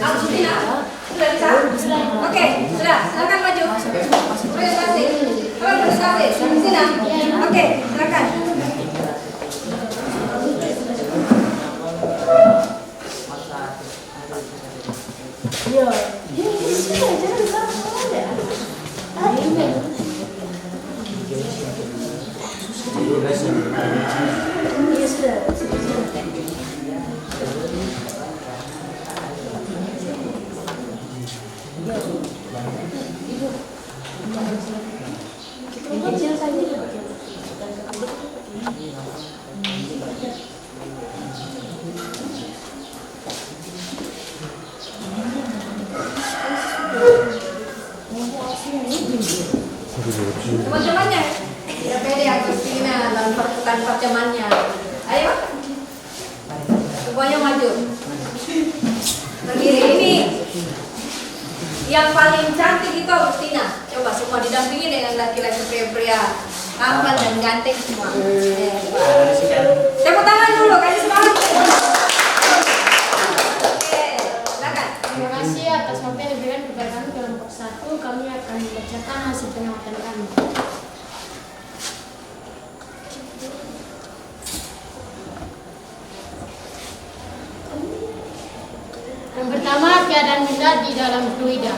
Alsutina, sudah bisa? Oke, sudah. Silakan maju. Presentasi. Presentasi. Sina. Oke, silakan. Teman-temannya, ya pede Agustina dalam pertukaran pertemanannya. Ayo, semuanya maju. Berdiri. Ini yang paling cantik itu Agustina. Coba semua didampingi dengan laki-laki pria-pria tampan dan ganteng semua. Tepuk tangan dulu, kasih semangat. Oke, silakan. Terima kasih atas waktu yang diberikan kepada kami kelompok 1. Kami akan membacakan hasil pengamatan kami. Yang pertama, keadaan benda di dalam fluida.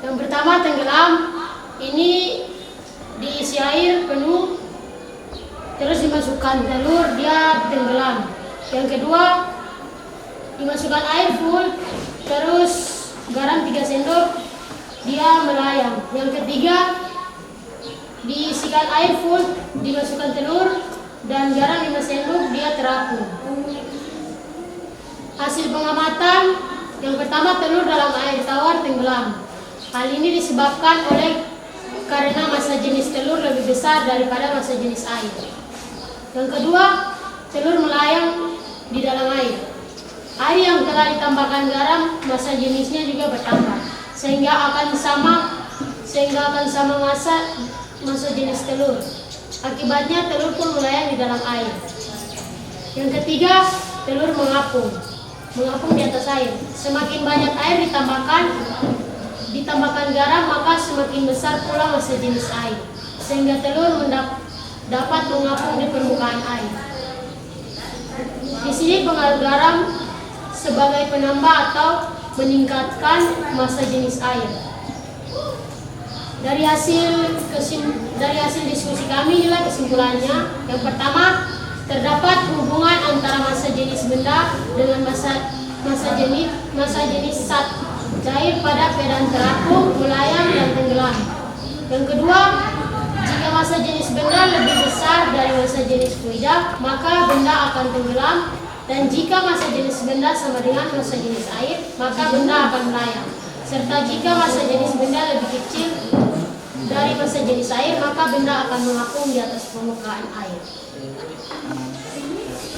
Yang pertama, tenggelam. Ini diisi air penuh, terus dimasukkan telur, dia tenggelam. Yang kedua, dimasukkan air full, terus garam 3 sendok, dia melayang. Yang ketiga, diisikan air full, dimasukkan telur dan garam 5 sendok, dia terapung. Hasil pengamatan, yang pertama, telur dalam air tawar tenggelam. Hal ini disebabkan karena massa jenis telur lebih besar daripada massa jenis air. Yang kedua, telur melayang di dalam air. Air yang telah ditambahkan garam, massa jenisnya juga bertambah, sehingga akan sama massa jenis telur. Akibatnya telur pun melayang di dalam air. Yang ketiga, telur mengapung di atas air. Semakin banyak air ditambahkan garam, maka semakin besar pula massa jenis air, sehingga telur dapat mengapung di permukaan air. Di sini pengaruh garam sebagai penambah atau meningkatkan massa jenis air. Dari hasil diskusi kami, inilah kesimpulannya. Yang pertama, terdapat hubungan antara massa jenis benda dengan massa jenis zat cair pada keadaan terapung, melayang, dan tenggelam. Yang kedua, jika massa jenis benda lebih besar dari massa jenis fluida, maka benda akan tenggelam. Dan jika massa jenis benda sama dengan massa jenis air, maka benda akan melayang. Serta jika massa jenis benda lebih kecil dari massa jenis air, maka benda akan mengapung di atas permukaan air.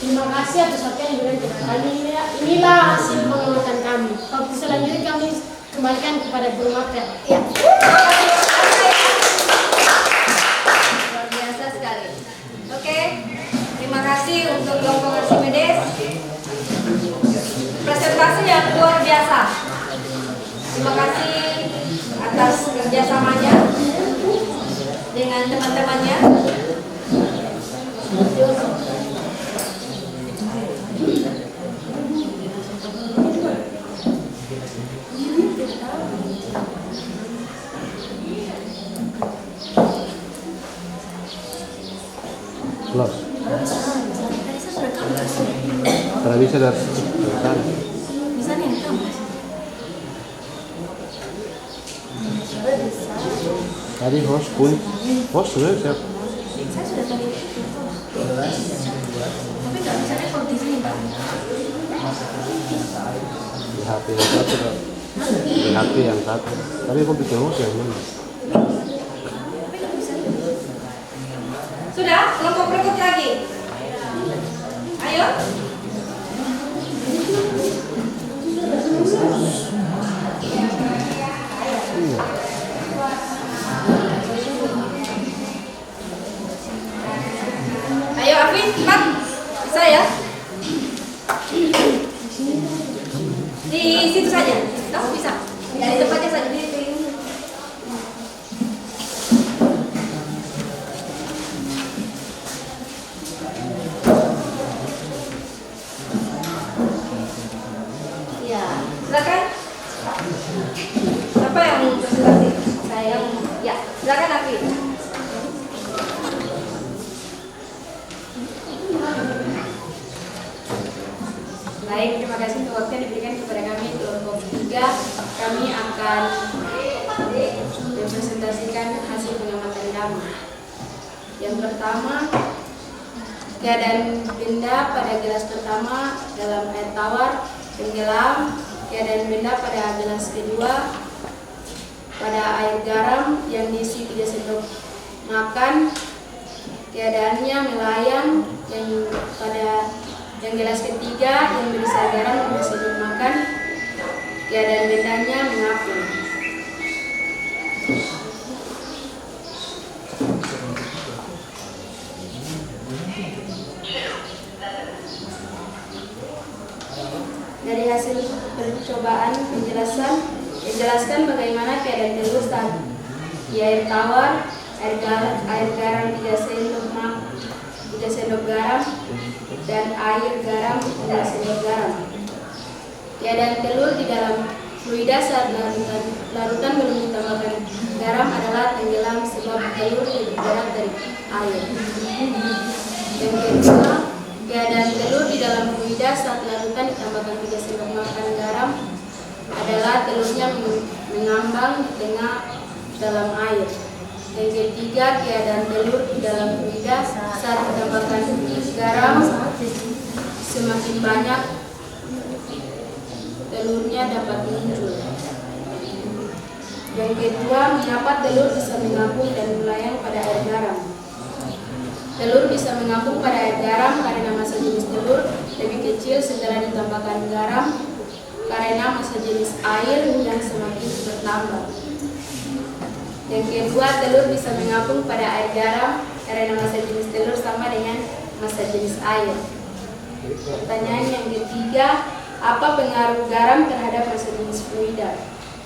Terima kasih atas waktu yang diberikan kepada kami. Inilah hasil pengamatan kami. Waktu selanjutnya kami kembalikan kepada guru materi. Ya. Luar biasa sekali. Oke, terima kasih untuk kelompok Archimedes. Presentasi yang luar biasa. Terima kasih atas kerjasamanya dengan teman-temannya. Close. Karena bisa dari sana. Bisa nih, Tadi host pun, host sudah siap. saya sudah tadi tapi nggak bisa record di sini Pak. Di HP yang satu, Kak. Di HP yang satu. Tapi komputer host yang mana? Sudah, kelompok berikut lagi. Ayo. Ayo Afif, cepat. Bisa ya? Di situ saja. Tahu bisa. Dari tempatnya saja. Ya, silakan. Siapa yang presentasi? Saya yang ya, silakan Afif. Baik, terima kasih untuk waktu yang diberikan kepada kami kelompok 3. Kami akan mempresentasikan hasil pengamatan kami. Yang pertama, keadaan benda pada gelas pertama dalam air tawar tenggelam. Keadaan benda pada gelas kedua pada air garam yang diisi 3 sendok makan. Keadaannya melayang yang gelas ketiga yang berisi air garam 2 sendok makan. Keadaan bendanya mengapung. Dari hasil percobaan menjelaskan bagaimana keadaan telur saat di air tawar, air garam 3 sendok garam dan air garam 2 sendok garam. Keadaan telur di dalam fluida saat larutan belum ditambahkan garam adalah tenggelam sebab telur lebih berat dari air. Yang kedua, keadaan telur di dalam fluida saat larutan ditambahkan 3 sendok makan garam adalah telurnya mengambang di tengah dalam air. Yang ketiga, keadaan telur di dalam fluida saat ditambahkan garam semakin banyak telurnya dapat muncul. Yang kedua, mengapa telur bisa mengapung dan melayang pada air garam? Telur bisa mengapung pada air garam karena massa jenis telur lebih kecil setelah ditambahkan garam karena massa jenis air yang semakin bertambah. Yang kedua, telur bisa mengapung pada air garam karena massa jenis telur sama dengan massa jenis air. Pertanyaan yang ketiga, apa pengaruh garam terhadap massa jenis fluida?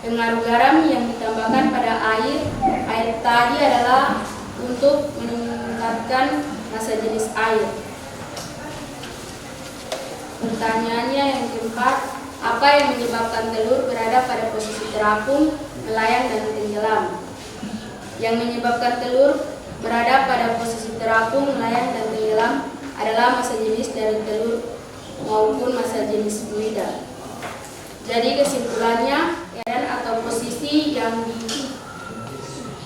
Pengaruh garam yang ditambahkan pada air tadi adalah untuk meningkatkan massa jenis air. Pertanyaannya yang keempat, apa yang menyebabkan telur berada pada posisi terapung, melayang, dan tenggelam? Yang menyebabkan telur berada pada posisi terapung, melayang, dan tenggelam adalah massa jenis dari telur maupun massa jenis fluida. Jadi kesimpulannya, keadaan atau posisi yang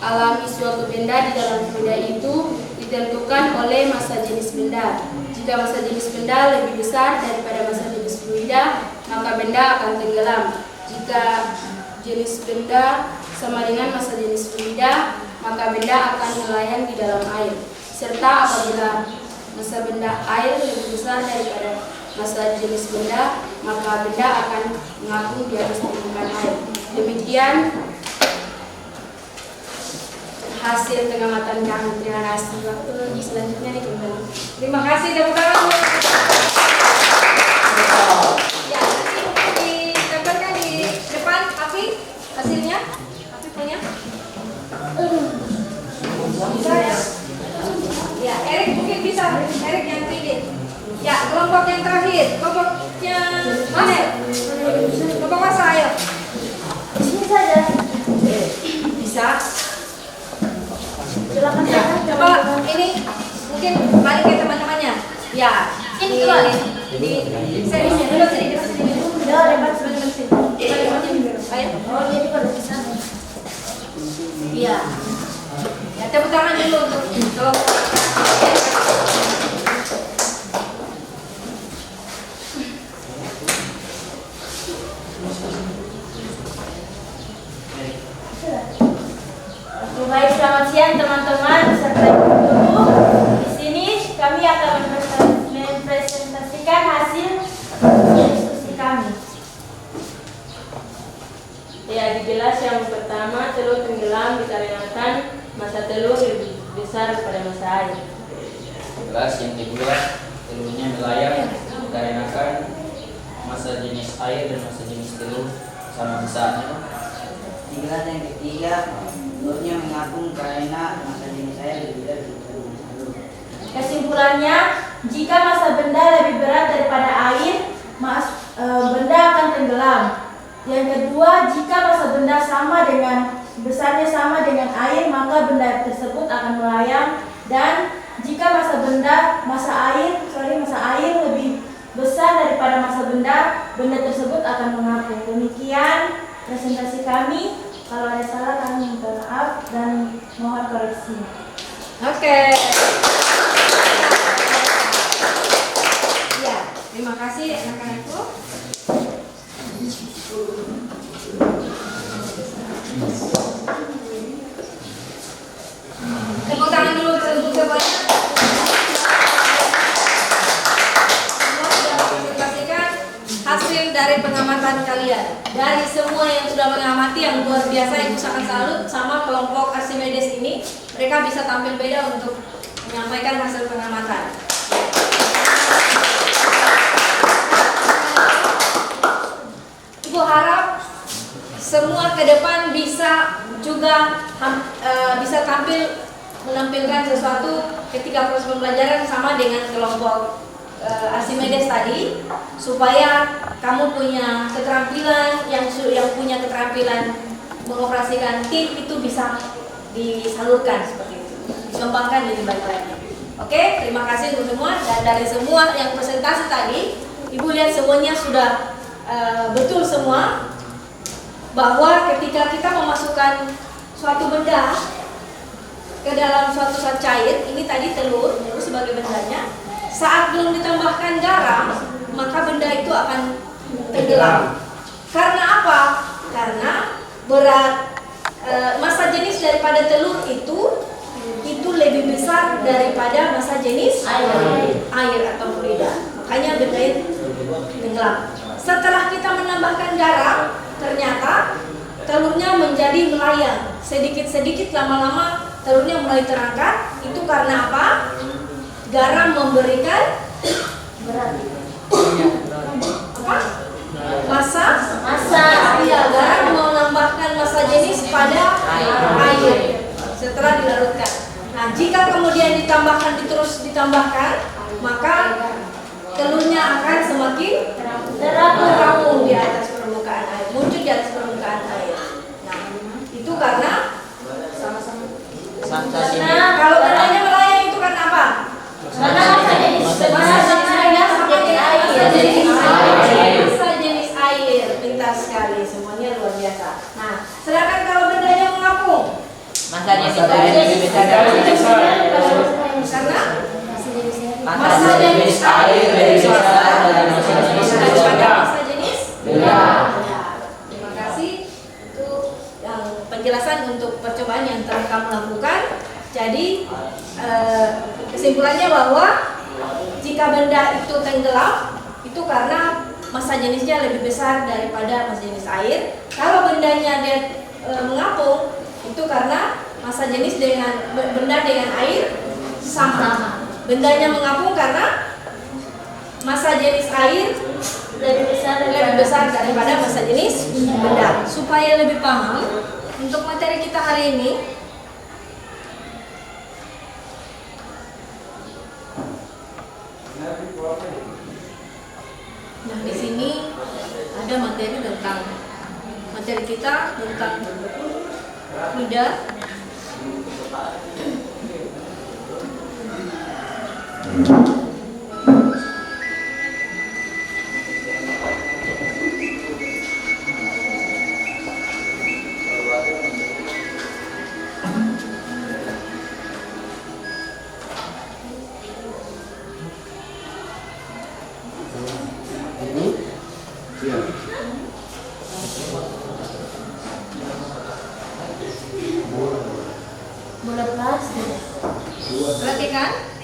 dialami suatu benda di dalam fluida itu ditentukan oleh massa jenis benda. Jika massa jenis benda lebih besar daripada massa jenis fluida, maka benda akan tenggelam. Jika jenis benda sama dengan massa jenis fluida, maka benda akan melayang di dalam air. Serta apabila massa benda air lebih besar daripada massa jenis benda, maka benda akan mengapung di atas permukaan air. Demikian hasil pengamatan kami. Terima kasih. Waktu selanjutnya dikembali. Terima kasih, tepuk tangan. Ya, nanti ditempelkan di depan. Afi, hasilnya? Afi punya? Bisa ya? Ya, Erik mungkin bisa. Erik yang pilih. Ya, kelompok yang terakhir. Kelompoknya mana? Kelompok masa, ayo. Sini saja. Bisa. Silakan. Ya, coba ini mungkin balik ke teman-temannya. Ya, Ini keluar. di sini dulu sedikit sini. Ya, lepas Sebentar sini. Ayo. Oh, jadi pada di sana. Iya. Ya, tepuk tangan dulu untuk kelompok. Baik, selamat siang teman-teman beserta guru. Di sini kami akan mempresentasikan hasil diskusi kami. Ya, dijelas yang pertama, telur tenggelam dikarenakan massa telur lebih besar daripada massa air. Jelas yang kedua, telurnya melayang dikarenakan massa jenis air dan massa jenis telur sama besarnya. Jelas yang ketiga, telurnya mengapung karena massa jenis air lebih dari telur. Kesimpulannya, jika massa benda lebih berat daripada air, benda akan tenggelam. Yang kedua, jika massa benda besarnya sama dengan air, maka benda tersebut akan melayang. Dan jika massa air lebih besar daripada massa benda tersebut akan mengapung. Demikian presentasi kami. Kalau ada salah kami minta maaf dan mohon koreksi. Oke. Ya, terima kasih anak-anakku. Tepuk tangan dulu untuk semuanya. Semua sudah mempresentasikan hasil dari pengamatan kalian. Dari semua yang sudah mengamati yang luar biasa, Ibu sangat salut sama kelompok Archimedes ini. Mereka bisa tampil beda untuk menyampaikan hasil pengamatan. Ibu harap semua ke depan bisa juga bisa menampilkan sesuatu ketika proses pembelajaran sama dengan kelompok Archimedes tadi, supaya kamu punya keterampilan yang punya keterampilan mengoperasikan tim itu bisa disalurkan seperti itu, dikembangkan lebih baik lagi. Oke, terima kasih untuk semua. Dan dari semua yang presentasi tadi, Ibu lihat semuanya sudah betul semua, bahwa ketika kita memasukkan suatu benda ke dalam suatu zat cair, ini tadi telur sebagai bendanya, saat belum ditambahkan garam, maka benda itu akan tenggelam. Karena apa? Karena berat massa jenis daripada telur itu lebih besar daripada massa jenis air atau fluida. Makanya benda itu tenggelam. Setelah kita menambahkan garam, ternyata telurnya menjadi melayang. Sedikit-sedikit lama-lama telurnya mulai terangkat. Itu karena apa? Garam memberikan Berat. apa? Massa. Ya, garam menambahkan massa jenis pada air setelah dilarutkan. Nah, jika kemudian terus ditambahkan, maka telurnya akan semakin terapung di atas permukaan air, muncul di atas permukaan air. Nah, itu karena kalau bendanya melayang itu karena apa? Karena massa jenis Massa jenis air, pintar sekali, semuanya luar biasa. Nah, sedangkan kalau bendanya mengapung, Massa jenis air lebih besar dari karena massa jenis air lebih besar dari massa jenis daripada telur. massa jenis ya. Terima kasih itu yang penjelasan untuk percobaan yang telah kamu lakukan. Jadi kesimpulannya bahwa jika benda itu tenggelam, itu karena massa jenisnya lebih besar daripada massa jenis air. Kalau bendanya dia mengapung, itu karena massa jenis dengan benda dengan air sama. Bendanya mengapung karena massa jenis air lebih besar daripada massa jenis benda. Supaya lebih paham, untuk materi kita hari ini, nah di sini ada materi kita tentang fluida. Bola plastik. Perhatikan.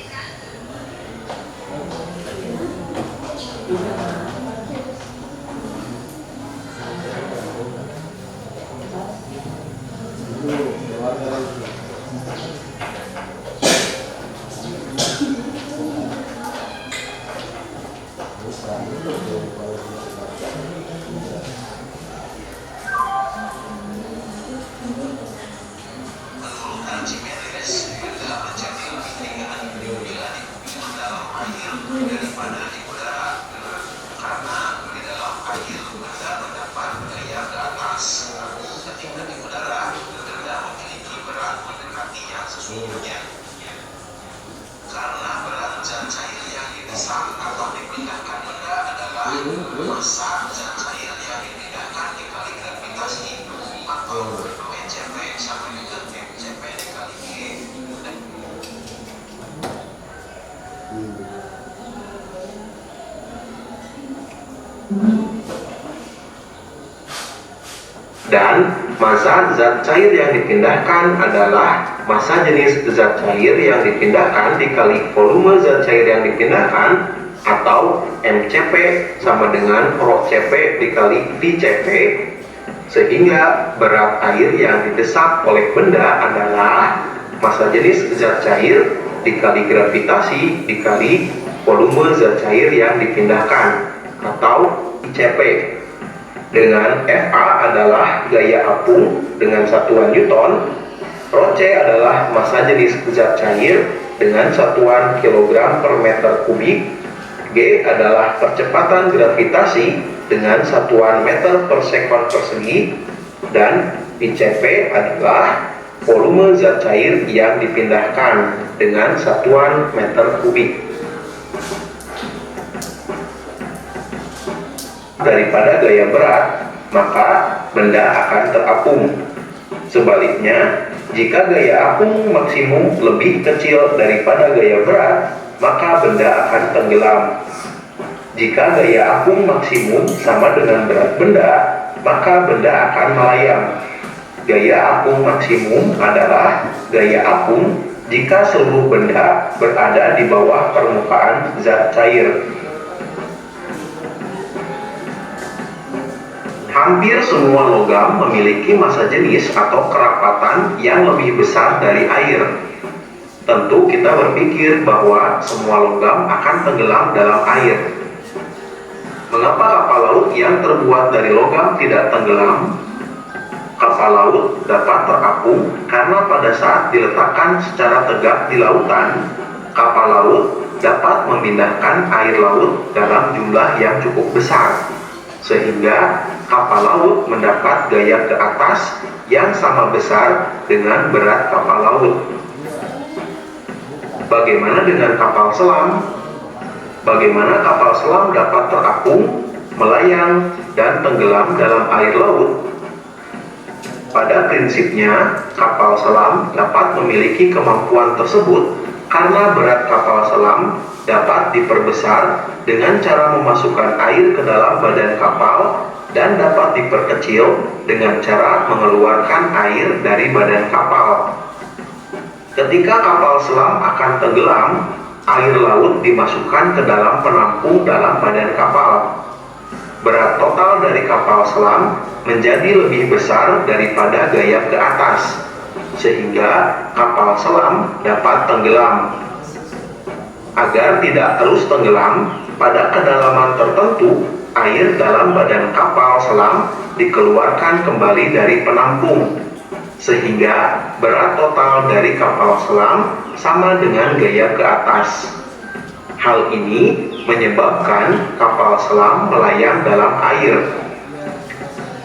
Dan massa zat cair yang dipindahkan adalah massa jenis zat cair yang dipindahkan dikali volume zat cair yang dipindahkan, atau MCP sama dengan Rho Cp dikali VCP, sehingga berat air yang didesak oleh benda adalah massa jenis zat cair dikali gravitasi dikali volume zat cair yang dipindahkan, atau ICP, dengan Fa adalah gaya apung dengan satuan Newton, Rho C adalah massa jenis zat cair dengan satuan kilogram per meter kubik, G adalah percepatan gravitasi dengan satuan meter per sekon persegi, dan ICP adalah volume zat cair yang dipindahkan dengan satuan meter kubik. Daripada gaya berat, maka benda akan terapung. Sebaliknya, jika gaya apung maksimum lebih kecil daripada gaya berat, maka benda akan tenggelam. Jika gaya apung maksimum sama dengan berat benda, maka benda akan melayang. Gaya apung maksimum adalah gaya apung jika seluruh benda berada di bawah permukaan zat cair. Hampir semua logam memiliki massa jenis atau kerapatan yang lebih besar dari air. Tentu kita berpikir bahwa semua logam akan tenggelam dalam air. Mengapa kapal laut yang terbuat dari logam tidak tenggelam? Kapal laut dapat terapung karena pada saat diletakkan secara tegak di lautan, kapal laut dapat memindahkan air laut dalam jumlah yang cukup besar, sehingga kapal laut mendapat gaya ke atas yang sama besar dengan berat kapal laut. Bagaimana dengan kapal selam? Bagaimana kapal selam dapat terapung, melayang, dan tenggelam dalam air laut? Pada prinsipnya, kapal selam dapat memiliki kemampuan tersebut karena berat kapal selam dapat diperbesar dengan cara memasukkan air ke dalam badan kapal dan dapat diperkecil dengan cara mengeluarkan air dari badan kapal. Ketika kapal selam akan tenggelam, air laut dimasukkan ke dalam penampung dalam badan kapal. Berat total dari kapal selam menjadi lebih besar daripada gaya ke atas, sehingga kapal selam dapat tenggelam. Agar tidak terus tenggelam, pada kedalaman tertentu, air dalam badan kapal selam dikeluarkan kembali dari penampung, sehingga berat total dari kapal selam sama dengan gaya ke atas. Hal ini menyebabkan kapal selam melayang dalam air.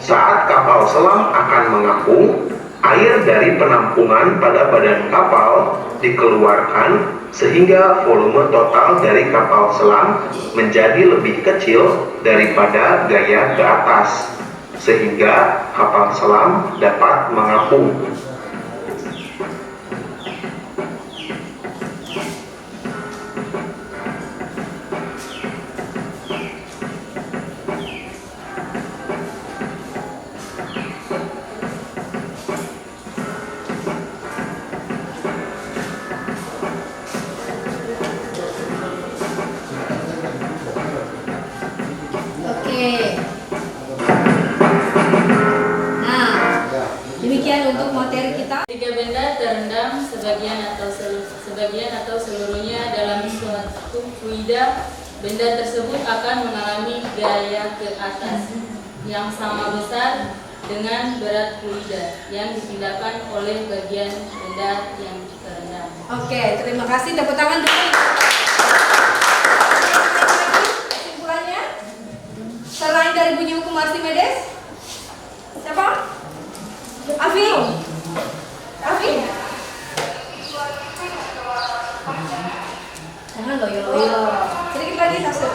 Saat kapal selam akan mengapung, air dari penampungan pada badan kapal dikeluarkan sehingga volume total dari kapal selam menjadi lebih kecil daripada gaya ke atas, sehingga kapal selam dapat mengapung. Demikian untuk materi kita. Jika benda terendam sebagian atau seluruhnya dalam suatu fluida, benda tersebut akan mengalami gaya ke atas yang sama besar dengan berat fluida yang dipindahkan oleh bagian benda yang terendam. Oke, terima kasih. Tepuk tangan dulu. Kesimpulannya, selain dari bunyi hukum Archimedes, siapa? Afi. Jangan loyo-loyo. Sedikit lagi hasil.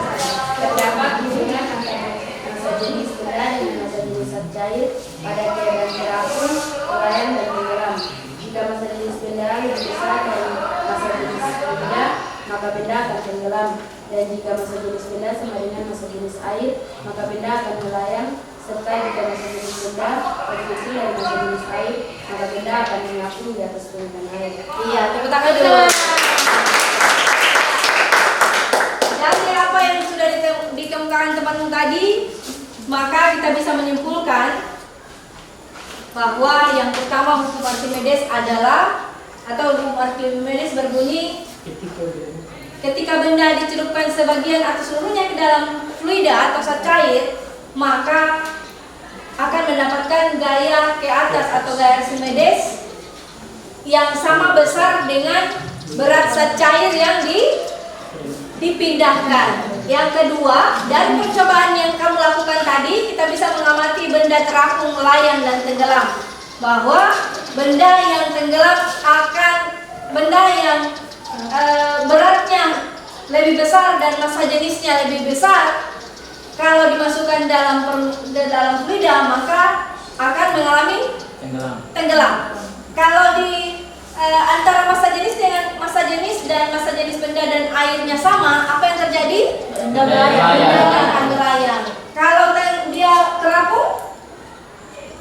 Terdapat hubungan antara massa jenis benda dengan massa jenis zat cair pada keadaan terapung, melayang dan tenggelam. Jika massa jenis benda lebih besar dari massa jenis benda, maka benda akan tenggelam. Dan jika massa jenis benda sama dengan massa jenis air, maka benda akan melayang. Serta jika massa jenis benda lebih kecil dari massa jenis air, maka benda akan mengapung di atas permukaan air. Iya, tepuk tangan dulu. Dari apa yang sudah dikemukakan teman-teman tadi, maka kita bisa menyimpulkan bahwa yang pertama hukum Archimedes adalah, atau hukum Archimedes berbunyi, ketika benda dicelupkan sebagian atau seluruhnya ke dalam fluida atau zat cair, maka akan mendapatkan gaya ke atas atau gaya Archimedes yang sama besar dengan berat zat cair yang dipindahkan. Yang kedua, dari percobaan yang kamu lakukan tadi, kita bisa mengamati benda terapung, melayang, dan tenggelam. Bahwa benda yang tenggelam akan benda yang beratnya lebih besar dan massa jenisnya lebih besar. Kalau dimasukkan dalam fluida, maka akan mengalami tenggelam. Kalau di antara massa jenis dengan massa jenis dan massa jenis benda dan airnya sama, apa yang terjadi? Benda akan melayang. Kalau dia terapung,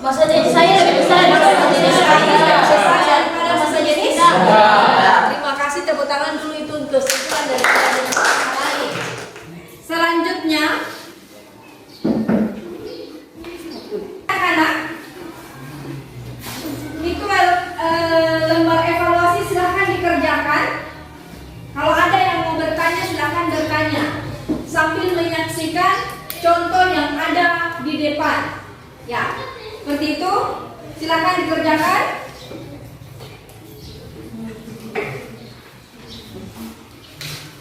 Massa jenis saya lebih besar dari massa jenis daripada massa jenis. Terima kasih, tepuk tangan dulu itu kesimpulan dari lain. Selanjutnya, anak-anak, itu lembar evaluasi silahkan dikerjakan. Kalau ada yang mau bertanya, silahkan bertanya sambil menyaksikan contoh yang ada di depan. Ya, seperti itu. Silahkan dikerjakan.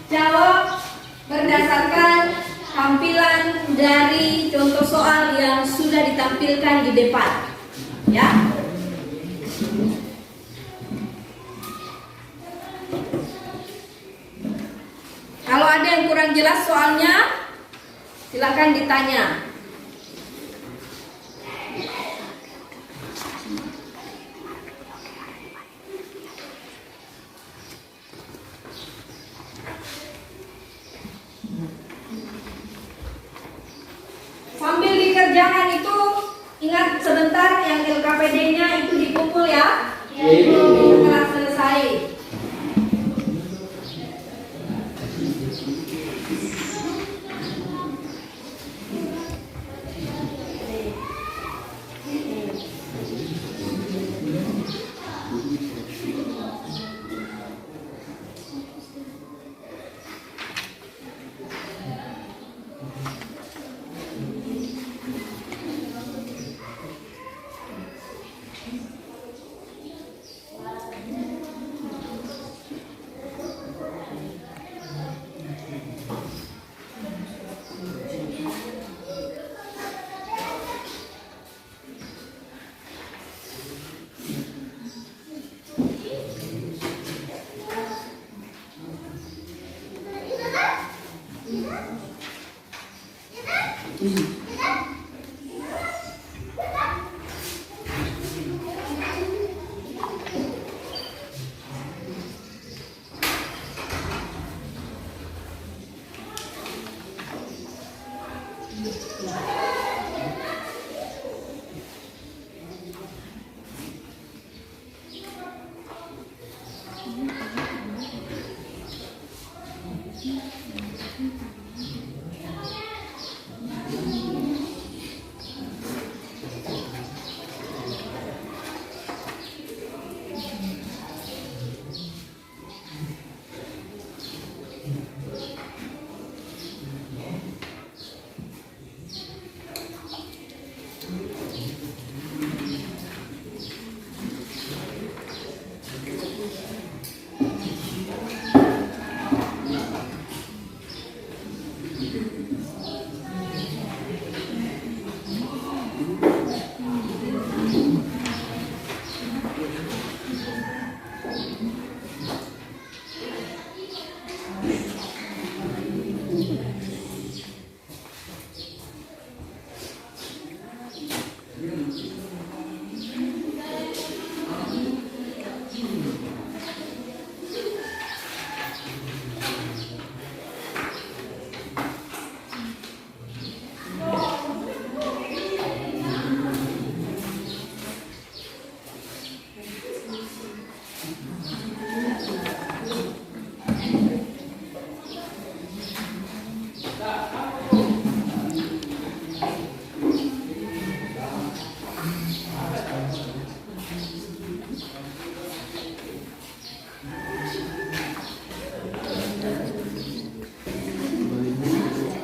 Jawab berdasarkan tampilan dari contoh soal yang sudah ditampilkan di depan. Ya. Kalau ada yang kurang jelas soalnya, silakan ditanya. Sambil dikerjakan itu, ingat sebentar yang LKPD-nya itu dikumpul ya. Setelah selesai.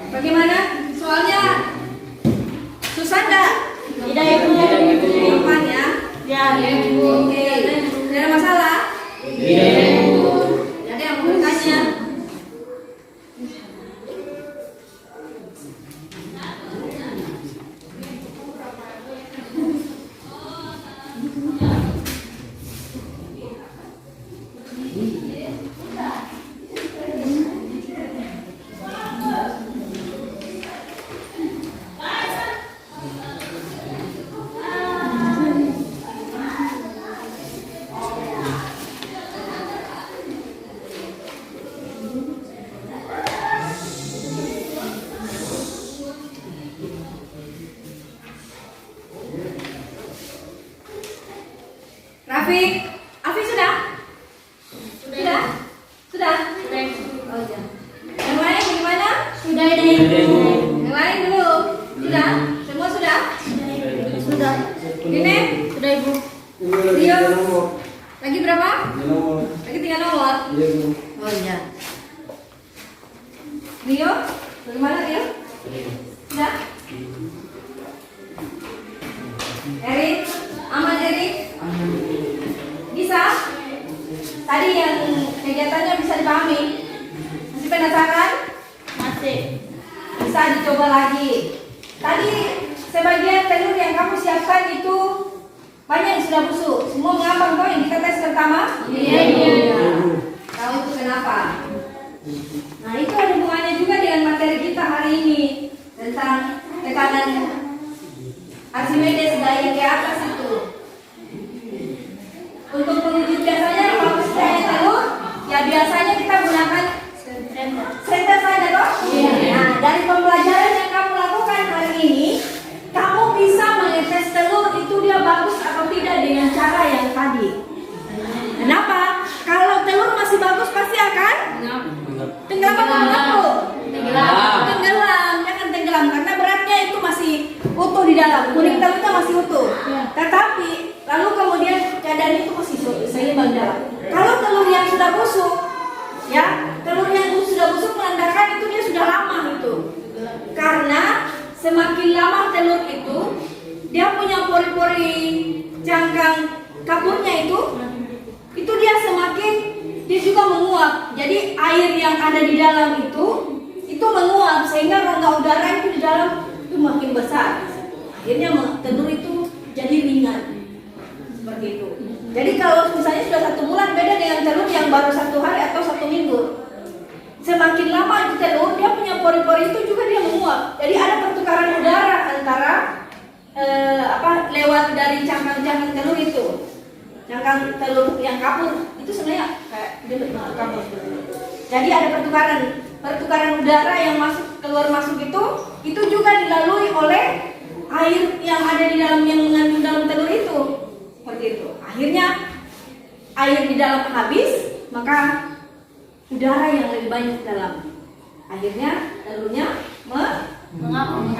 Bagaimana? Soalnya susah enggak? Tidak Ibu. Aman ya? Ya, Ibu. Oke. Tidak ada masalah? Jadi yang mau bertanya. Afif sudah? Sudah? Sudah? Oh iya. Yang lain gimana? Sudah Ibu. Yang lain dulu? Sudah? Semua sudah? Sudah. Gini? Sudah Ibu. Rio? Lagi berapa? Lagi 3 nomor? Oh iya. Rio? Bagaimana Rio? Sudah? Erik? Aman Erik? Bisa? Tadi yang kegiatannya bisa dipahami? Masih penasaran? Masih. Bisa dicoba lagi. Tadi sebagian telur yang kamu siapkan itu banyak yang sudah busuk. Semua mengambang kok yang kita tes pertama? Iya. Tahu itu kenapa? Nah itu ada hubungannya juga dengan materi kita hari ini tentang tekanan Archimedes gaya ke atas itu. Untuk menunjukkan saja bagusnya telur, ya biasanya kita gunakan senter saja toh. Nah dari pembelajaran yang kamu lakukan hari ini, kamu bisa mengetes telur itu dia bagus atau tidak dengan cara yang tadi. Kenapa? Kalau telur masih bagus pasti akan tenggelam atau mengapung? Tenggelam, jangan tenggelam karena beratnya itu masih utuh di dalam. Kuning telurnya masih utuh. Tetapi lalu kemudian keadaan itu masih seimbang dalam. Kalau telur yang sudah busuk, ya telur yang sudah busuk menandakan itu dia sudah lama itu. Karena semakin lama telur itu, dia punya pori-pori cangkang kapurnya itu dia semakin dia juga menguap. Jadi air yang ada di dalam itu menguap sehingga rongga udara itu di dalam itu makin besar. Akhirnya telur itu jadi ringan. Seperti itu. Jadi kalau misalnya sudah 1 bulan beda dengan telur yang baru 1 hari atau 1 minggu. Semakin lama itu telur dia punya pori-pori itu juga dia menguap. Jadi ada pertukaran udara antara lewat dari cangkang-cangkang telur itu. Cangkang telur yang kapur itu sebenarnya kayak dia kapur. Jadi ada pertukaran udara yang keluar masuk itu juga dilalui oleh air yang ada di dalam, yang mengandung dalam telur itu. Seperti itu. Akhirnya air di dalam habis, maka udara yang lebih banyak dalam. Akhirnya telurnya mengapung.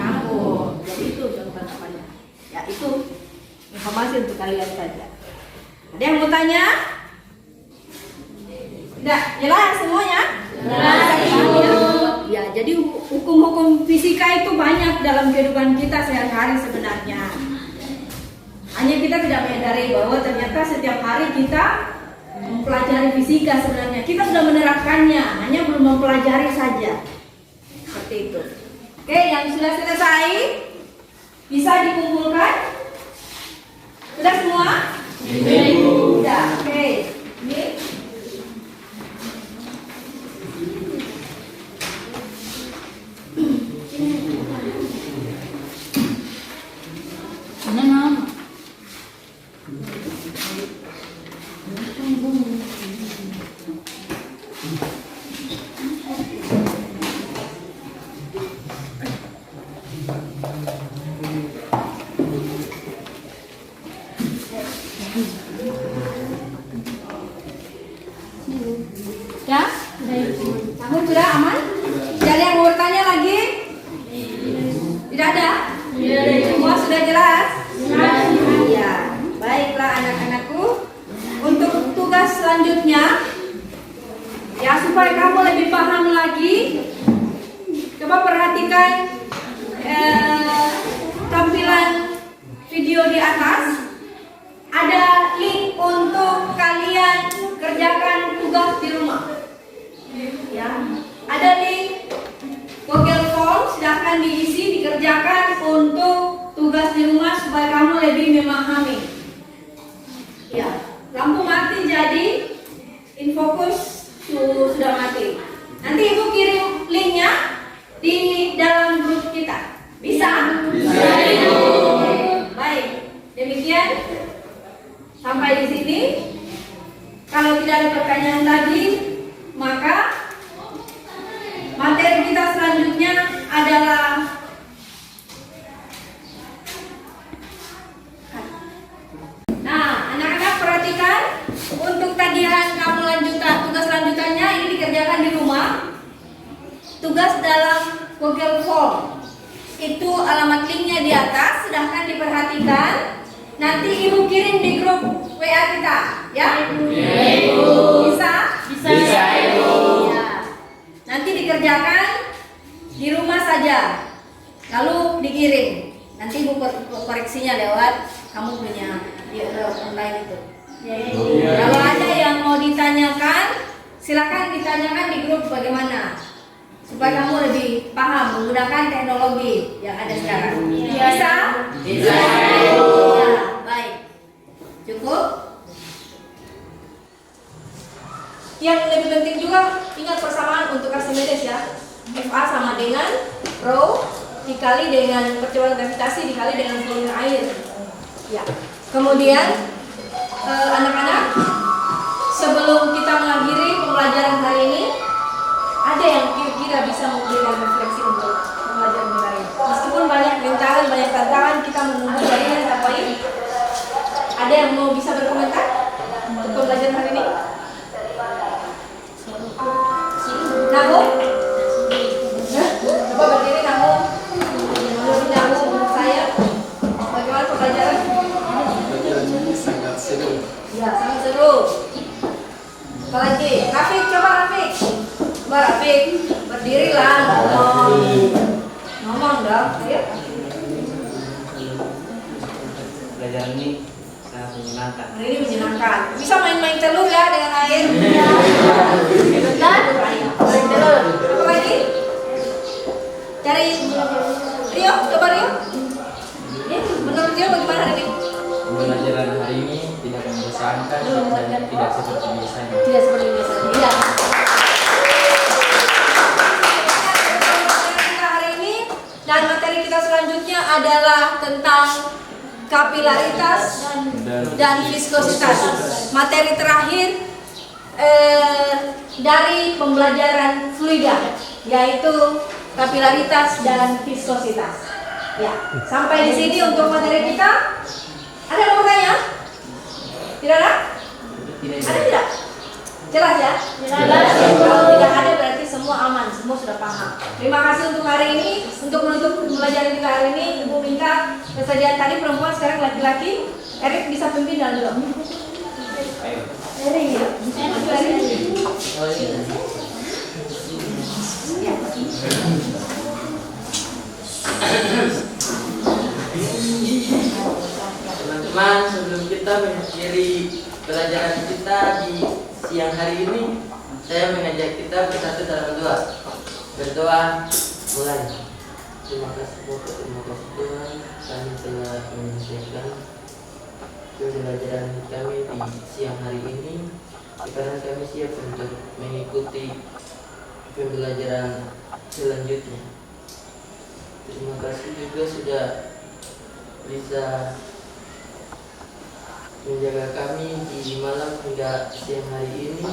Jadi itu jawabannya. Ya, itu informasi untuk kalian saja. Ada yang mau tanya? Tidak, jelas semuanya? Jelas. Ya, jadi hukum-hukum fisika itu banyak dalam kehidupan kita sehari-hari sebenarnya. Hanya kita tidak menyadari bahwa ternyata setiap hari kita mempelajari fisika sebenarnya. Kita sudah menerapkannya, hanya belum mempelajari saja. Seperti itu. Oke, yang sudah selesai bisa dikumpulkan? Sudah semua? Sudah, oke. Ini ya? Namun sudah aman? Tidak ada yang mau bertanya lagi? Tidak ada? Semua sudah jelas? Ya, baiklah anak-anakku. Untuk tugas selanjutnya, ya supaya kamu lebih paham lagi, coba perhatikan tampilan video di atas. Ada link untuk kalian kerjakan tugas di rumah. Ya, ada link Google Form, silahkan diisi, dikerjakan untuk tugas di rumah supaya kamu lebih memahami. Ya, lampu mati jadi InFocus sudah mati. Nanti ibu kirim linknya di dalam grup kita. Bisa? Bisa, Ibu. Baik, demikian sampai di sini. Kalau tidak ada pertanyaan lagi, maka materi kita selanjutnya adalah anak-anak perhatikan, untuk tagihan kamu tugas lanjutannya ini dikerjakan di rumah. Tugas dalam Google Form itu alamat linknya di atas, silahkan diperhatikan. Nanti ibu kirim di grup WA kita, ya? Bisa? Bisa, Ibu. Ya. Nanti dikerjakan di rumah saja, lalu dikirim. Nanti ibu koreksinya lewat kamu punya di online itu. Kalau ada yang mau ditanyakan, silakan ditanyakan di grup bagaimana, supaya kamu lebih paham menggunakan teknologi yang ada sekarang. Bisa? Bisa. Ya, baik. Cukup? Yang lebih penting juga, ingat persamaan untuk Archimedes ya. FA sama dengan rho dikali dengan percobaan gravitasi dikali dengan volume air. Ya. Kemudian anak-anak, sebelum kita mengakhiri pembelajaran hari ini, ada yang kira-kira bisa memberikan refleksi untuk pembelajaran hari ini. Meskipun banyak rintangan, banyak tantangan, kita menunggu jaringan sampai ada yang mau bisa berkomentar untuk pembelajaran hari ini? Namu? Coba berdiri Namu. Menurut Namu, menurut saya, bagaimana pembelajaran? Sangat seru. Ya, sangat seru. Apalagi? Rafiq, coba Rafiq. Coba Rafiq, berdirilah. Ngomong dong. Ayo. Pelajaran ini sangat menyenangkan. Hari ini menyenangkan. Bisa main-main telur ya dengan air. Dan main telur. Apa lagi? Cari Rio, coba Rio. Menurut Rio bagaimana hari ini? Pembelajaran hari ini tidak membosankan dan tidak seperti biasanya. Tidak seperti biasanya. Iya. adalah tentang kapilaritas dan viskositas. Materi terakhir dari pembelajaran fluida, yaitu kapilaritas dan viskositas. Ya, sampai di sini untuk materi kita. Ada yang mau bertanya? Tidak ada? Ada tidak? Jelas ya? Jelas. Kalau tidak ada berarti semua aman, semua sudah paham. Terima kasih untuk hari ini. Untuk menutup pembelajaran kita hari ini, Ibu minta kesediaan tadi perempuan, sekarang laki-laki. Erik bisa pimpin dan dulu. Erik ya? Teman-teman, sebelum kita mengakhiri pelajaran kita di siang hari ini, saya mengajak kita bersatu dalam doa. Berdoa mulai. Terima kasih Tuhan, kami telah menyelesaikan pembelajaran kami di siang hari ini. Sekarang kami siap untuk mengikuti pembelajaran selanjutnya. Terima kasih juga sudah bisa menjaga kami di malam hingga siang hari ini,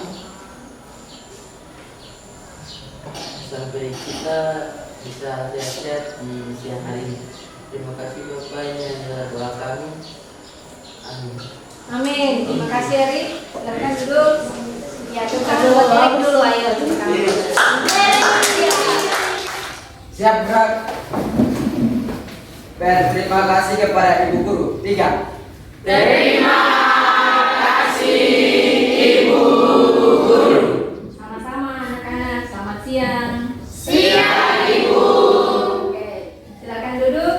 sampai kita bisa sehat-sehat di siang hari ini. Terima kasih Bapak, ini adalah doa kami. Amin. Amin. Terima kasih Erik. Silakan duduk. Ya, kita buat Erik dulu, ayo. Siap gerak. Berterima kasih kepada Ibu Guru. 3. Terima kasih Ibu Guru. Sama-sama anak-anak, selamat siang. Siang Ibu. Oke, silakan duduk.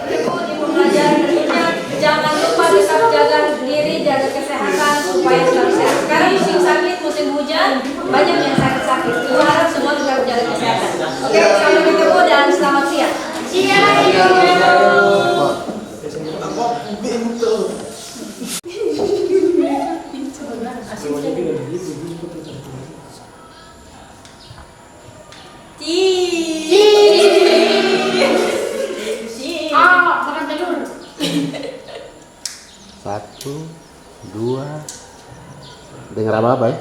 Cukup di pembelajaran berikutnya. Jangan lupa tetap jaga diri, jaga kesehatan supaya selalu sehat. Sekarang musim sakit, musim hujan, banyak yang sakit-sakit. Kita harap semua tetap jaga kesehatan. Oke, sampai ketemu dan selamat siang. Siang Ibu. Makan telur. 1, 2. Dengar apa ya?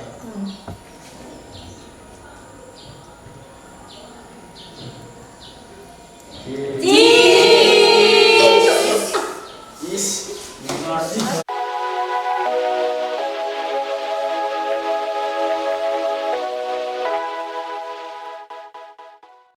Ci.